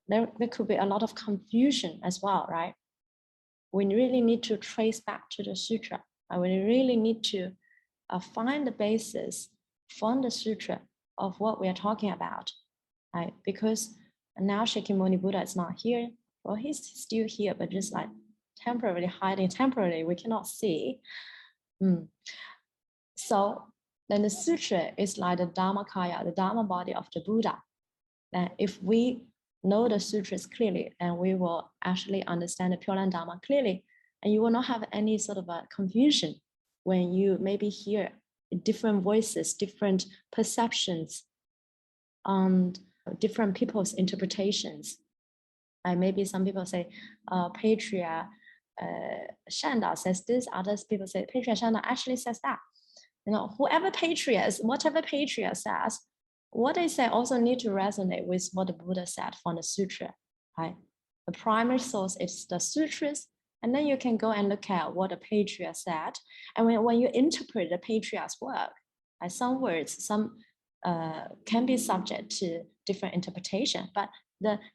Speaker 1: there could be a lot of confusion as well, right? We really need to trace back to the sutra. We really need to find the basis from the sutra of what we are talking about, right? Because now Shakyamuni Buddha is not here. Well, he's still here, but just like temporarily hiding, temporarily, we cannot see. So then the sutra is like the Dharmakaya, the Dharma body of the Buddha. And if we know the sutras clearly, and we will actually understand the Pure Land Dharma clearly, and you will not have any sort of a confusion when you maybe hear different voices, different perceptions, and different people's interpretations. And maybe some people say, Patriarch Shanda says this, others people say Patriarch Shanda actually says that. You know, whatever patriarch says, what they say also need to resonate with what the Buddha said from the sutra, right? The primary source is the sutras, and then you can go and look at what the patriarch said. And when you interpret the patriarch's work, some words, some can be subject to different interpretation, but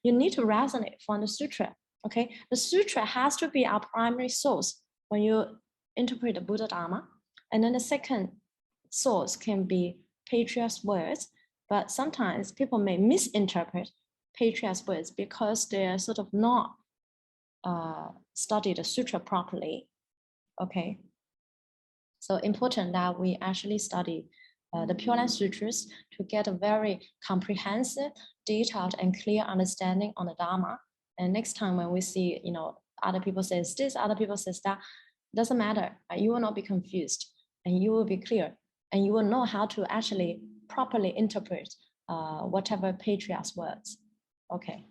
Speaker 1: you need to resonate from the sutra. Okay, the sutra has to be our primary source when you interpret the Buddha Dharma, and then the second source can be patriarch's words. But sometimes people may misinterpret patriarch's words because they're sort of not study the sutra properly. Okay, so important that we actually study the Pure Land Sutras to get a very comprehensive, detailed, and clear understanding on the Dharma. And next time when we see, other people says this, other people says that, doesn't matter. You will not be confused, and you will be clear, and you will know how to actually properly interpret whatever patriarch's words. Okay.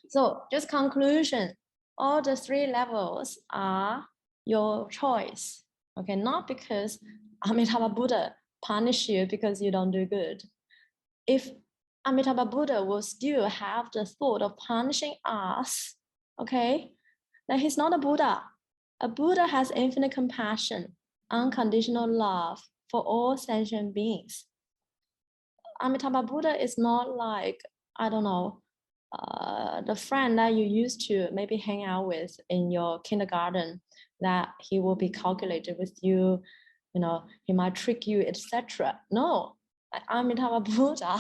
Speaker 1: So just conclusion, all the 3 levels are your choice. Okay, not because Amitabha Buddha punish you because you don't do good. If Amitabha Buddha will still have the thought of punishing us, okay, then he's not a Buddha. A Buddha has infinite compassion, unconditional love for all sentient beings. Amitabha Buddha is not like, I don't know, the friend that you used to maybe hang out with in your kindergarten, that he will be calculated with you, he might trick you, etc. No, Amitabha Buddha,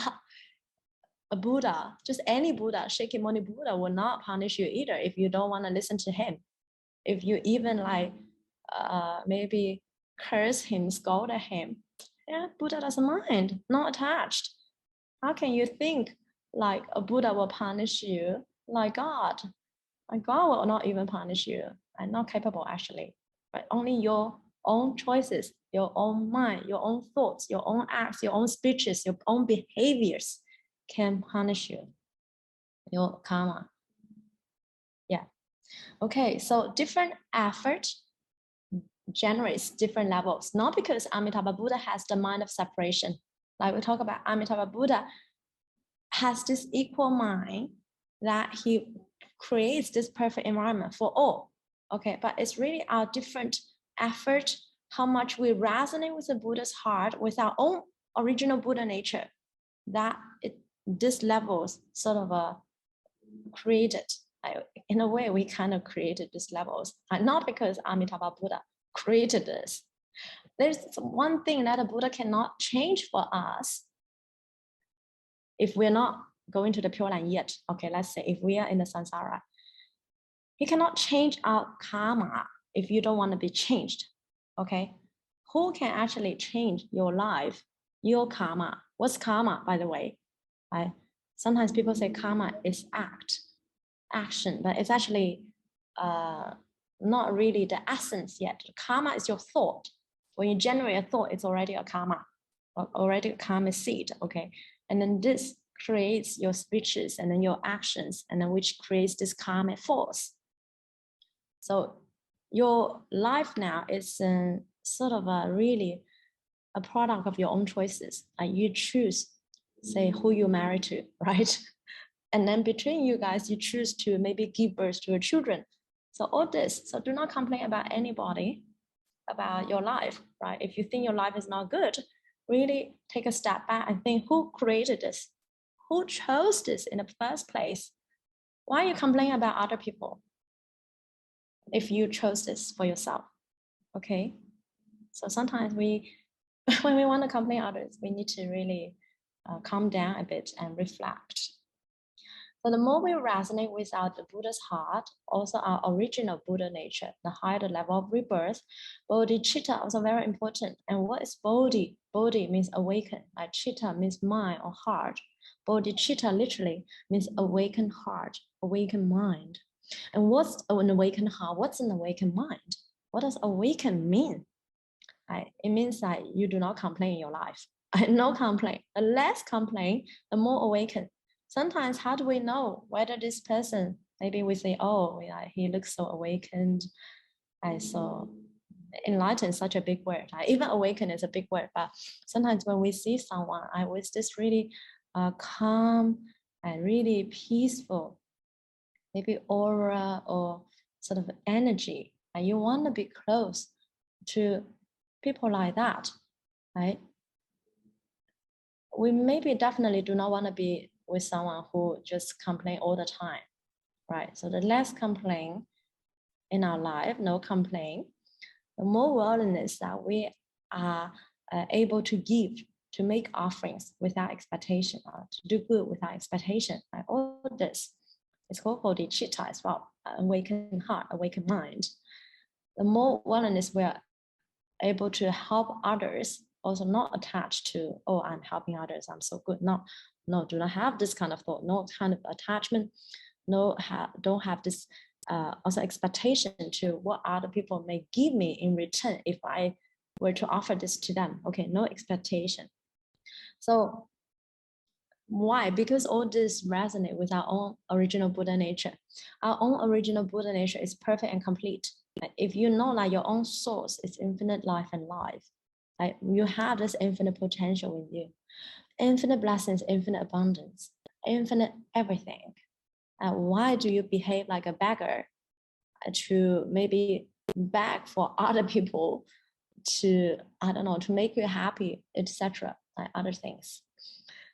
Speaker 1: a Buddha, just any Buddha, Shakyamuni Buddha will not punish you either if you don't want to listen to him. If you even maybe curse him, scold at him, yeah, Buddha doesn't mind, not attached. How can you think like a Buddha will punish you like God? Like God will not even punish you. I'm not capable actually, but only your own choices, your own mind, your own thoughts, your own acts, your own speeches, your own behaviors can punish you, your karma. Yeah. Okay, so different effort generates different levels, not because Amitabha Buddha has the mind of separation. Like we talk about Amitabha Buddha has this equal mind that he creates this perfect environment for all. Okay, but it's really our different effort, how much we resonate with the Buddha's heart, with our own original Buddha nature, that this levels sort of created. In a way, we kind of created these levels, not because Amitabha Buddha created this. There's one thing that a Buddha cannot change for us if we're not going to the Pure Land yet. Okay, let's say if we are in the samsara, he cannot change our karma if you don't want to be changed. Okay, who can actually change your life, your karma? What's karma, by the way? Sometimes people say karma is action, but it's actually not really the essence yet. Karma is your thought. When you generate a thought, it's already a karma, already a karma seed. Okay, and then this creates your speeches and then your actions, and then which creates this karmic force. So your life now is sort of really a product of your own choices. You choose, say, who you marry to, right? And then between you guys, you choose to maybe give birth to your children. So all this, so do not complain about anybody, about your life, right? If you think your life is not good, really take a step back and think, who created this? Who chose this in the first place? Why are you complaining about other people if you chose this for yourself? Okay, so sometimes when we want to complain others, we need to really calm down a bit and reflect. So the more we resonate with the Buddha's heart, also our original Buddha nature, the higher the level of rebirth, bodhicitta also very important. And what is bodhi? Bodhi means awaken, like chitta means mind or heart. Bodhicitta literally means awakened heart, awakened mind. And what's an awakened heart? What's an awakened mind? What does awaken mean? It means that you do not complain in your life. No complaint. The less complain, the more awakened. Sometimes, how do we know whether this person, maybe we say, oh, yeah, he looks so awakened, so enlightened is such a big word. Even awaken is a big word, but sometimes when we see someone with this really calm and really peaceful, maybe aura or sort of energy, and you want to be close to people like that, right? we maybe definitely do not want to be with someone who just complain all the time, right? So the less complain in our life, no complaint, the more willingness that we are able to give, to make offerings without expectation, to do good without expectation. Right? All this is called bodhicitta as well, awakened heart, awakened mind. The more willingness we are able to help others, also not attached to, oh, I'm helping others, I'm so good. No, do not have this kind of thought, no kind of attachment, don't have this also expectation to what other people may give me in return if I were to offer this to them. Okay, no expectation. So why? Because all this resonate with our own original Buddha nature. Our own original Buddha nature is perfect and complete. If you know that your own source is infinite life and life, you have this infinite potential in you, infinite blessings, infinite abundance, infinite everything. Why do you behave like a beggar to maybe beg for other people to, I don't know, to make you happy, etc., like other things?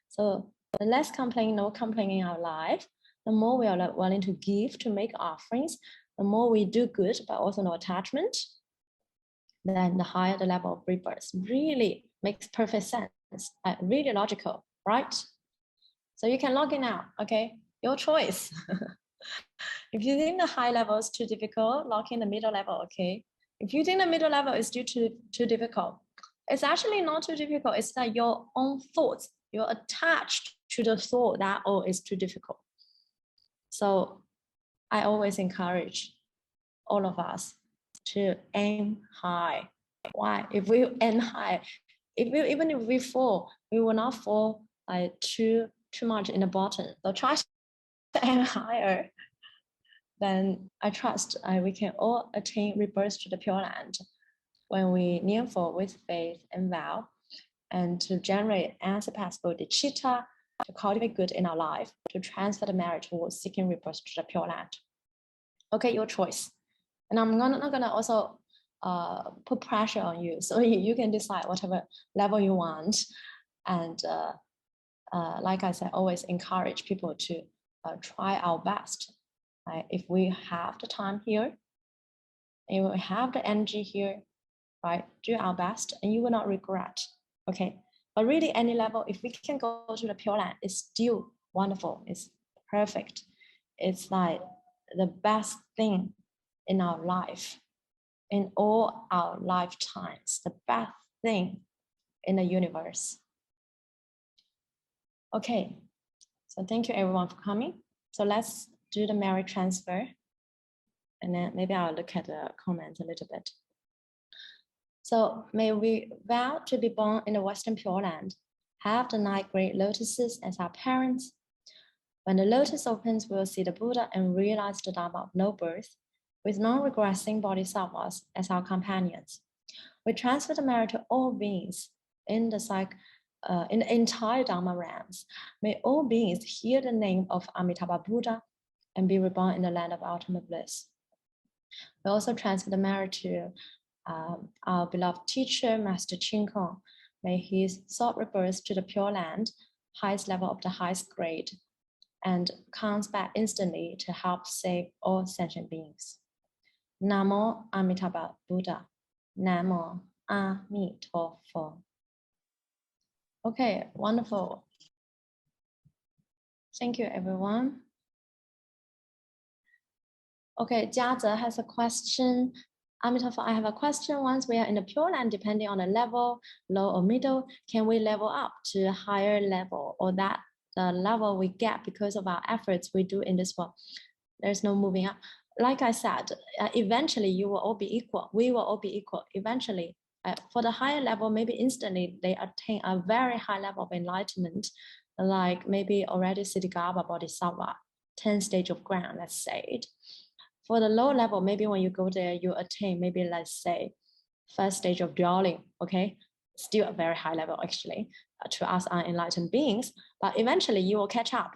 Speaker 1: So the less complaint, no complaining in our life, the more we are willing to give, to make offerings, the more we do good, but also no attachment, then the higher the level of rebirth. Really makes perfect sense, really logical, right? So you can log in now, okay? Your choice. If you think the high level is too difficult, log in the middle level, okay? If you think the middle level is too difficult, it's actually not too difficult. It's that your own thoughts, you're attached to the thought that, oh, it's too difficult. So I always encourage all of us to aim high. Why? If we aim high, even if we fall, we will not fall like too much in the bottom. So try to aim higher. Then I trust we can all attain rebirth to the Pure Land when we kneel for with faith and vow, and to generate unsurpassable bodhicitta, to cultivate good in our life, to transfer the merit towards seeking rebirth to the Pure Land. Okay, your choice. And I'm not gonna also put pressure on you, so you can decide whatever level you want. And like I said, always encourage people to try our best. Right? If we have the time here, and we have the energy here, right? Do our best, and you will not regret. Okay, but really, any level, if we can go to the Pure Land, it's still wonderful. It's perfect. It's like the best thing in our life, in all our lifetimes, the best thing in the universe. Okay, so thank you everyone for coming. So let's do the merit transfer. And then maybe I'll look at the comments a little bit. So may we vow to be born in the Western Pure Land, have the 9 great lotuses as our parents. When the lotus opens, we'll see the Buddha and realize the Dharma of no birth, with non-regressing bodhisattvas as our companions. We transfer the merit to all beings in the entire Dharma realms. May all beings hear the name of Amitabha Buddha and be reborn in the land of ultimate bliss. We also transfer the merit to our beloved teacher, Master Ching Kong. May his soul rebirth to the Pure Land, highest level of the highest grade, and comes back instantly to help save all sentient beings. Namo Amitabha Buddha. Namo Amituofo. Okay, wonderful. Thank you, everyone. Okay, Jiaze has a question. Amitabha, I have a question. Once we are in the Pure Land, depending on the level, low or middle, can we level up to a higher level, or that the level we get because of our efforts we do in this world? There's no moving up. Like I said, eventually you will all be equal. We will all be equal. Eventually, for the higher level, maybe instantly they attain a very high level of enlightenment, like maybe already Siddhigarbha Bodhisattva, 10 stage of ground, let's say it. For the low level, maybe when you go there, you attain maybe, let's say, 1st stage of dwelling, okay? Still a very high level, actually, to us unenlightened beings, but eventually you will catch up,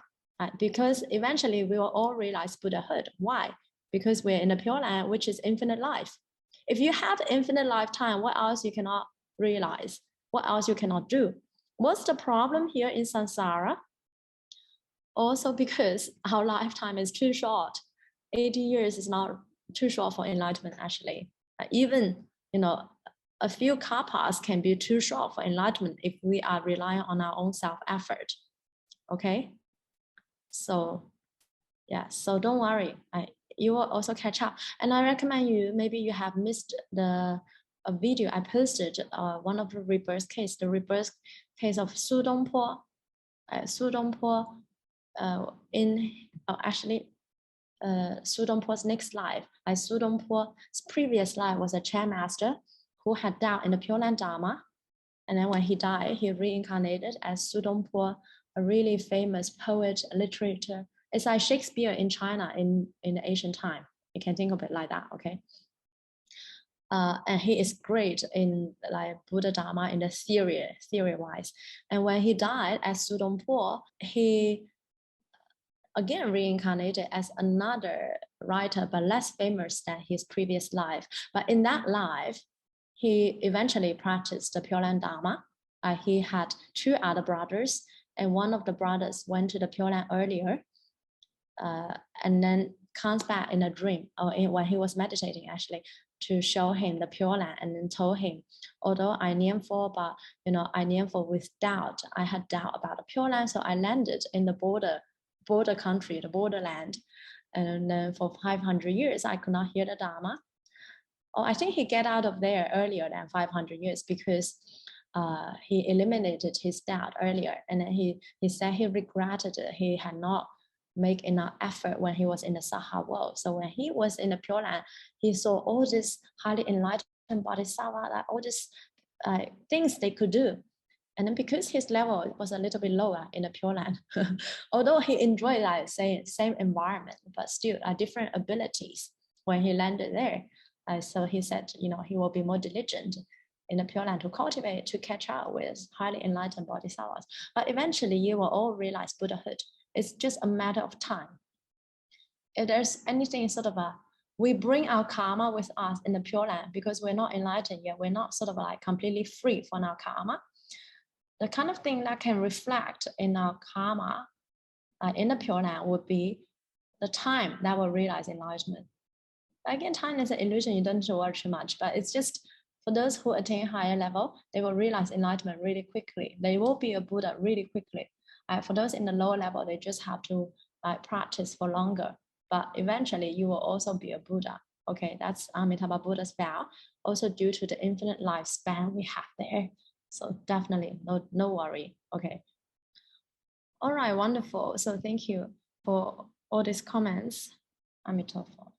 Speaker 1: because eventually we will all realize Buddhahood. Why? Because we're in the Pure Land, which is infinite life. If you have infinite lifetime, what else you cannot realize? What else you cannot do? what's the problem here in samsara? Also because our lifetime is too short. 80 years is not too short for enlightenment, actually. Even, a few kalpas can be too short for enlightenment if we are relying on our own self-effort. Okay? So, yeah, so don't worry. You will also catch up. And I recommend you, maybe you have missed a video I posted, one of the rebirth case, the rebirth case of Su Dongpo. Su Dongpo Su Dongpo's next life. Su Dongpo's previous life was a Chan master who had doubt in the Pure Land Dharma. And then when he died, he reincarnated as Su Dongpo, a really famous poet, literature. It's like Shakespeare in China in the ancient time. You can think of it like that, okay? And he is great in like Buddha Dharma in the theory wise. And when he died as Su Dongpo, he again reincarnated as another writer, but less famous than his previous life. But in that life, he eventually practiced the Pure Land Dharma. He had two other brothers, and one of the brothers went to the Pure Land earlier, and then comes back in a dream, or when he was meditating actually, to show him the Pure Land, and then told him, although I nianfo, but I nianfo with doubt. I had doubt about the Pure Land, so I landed in the border country, the borderland, and then for 500 years I could not hear the Dharma. I think he get out of there earlier than 500 years because he eliminated his doubt earlier, and then he said he regretted it. He had not make enough effort when he was in the Saha world. So when he was in the Pure Land, he saw all this highly enlightened bodhisattva, like all these things they could do. And then because his level was a little bit lower in the Pure Land, although he enjoyed like same environment, but still different abilities when he landed there. So he said, he will be more diligent in the Pure Land to cultivate, to catch up with highly enlightened bodhisattvas. But eventually you will all realize Buddhahood. It's just a matter of time. If there's anything sort of we bring our karma with us in the Pure Land because we're not enlightened yet. We're not sort of like completely free from our karma. The kind of thing that can reflect in our karma in the Pure Land would be the time that will realize enlightenment. Again, time is an illusion. You don't need to worry too much, but it's just for those who attain higher level, they will realize enlightenment really quickly. They will be a Buddha really quickly. For those in the lower level, they just have to practice for longer. But eventually, you will also be a Buddha. Okay, that's Amitabha Buddha's vow. Also due to the infinite lifespan we have there. So definitely, no worry. Okay. All right, wonderful. So thank you for all these comments. Amitofo.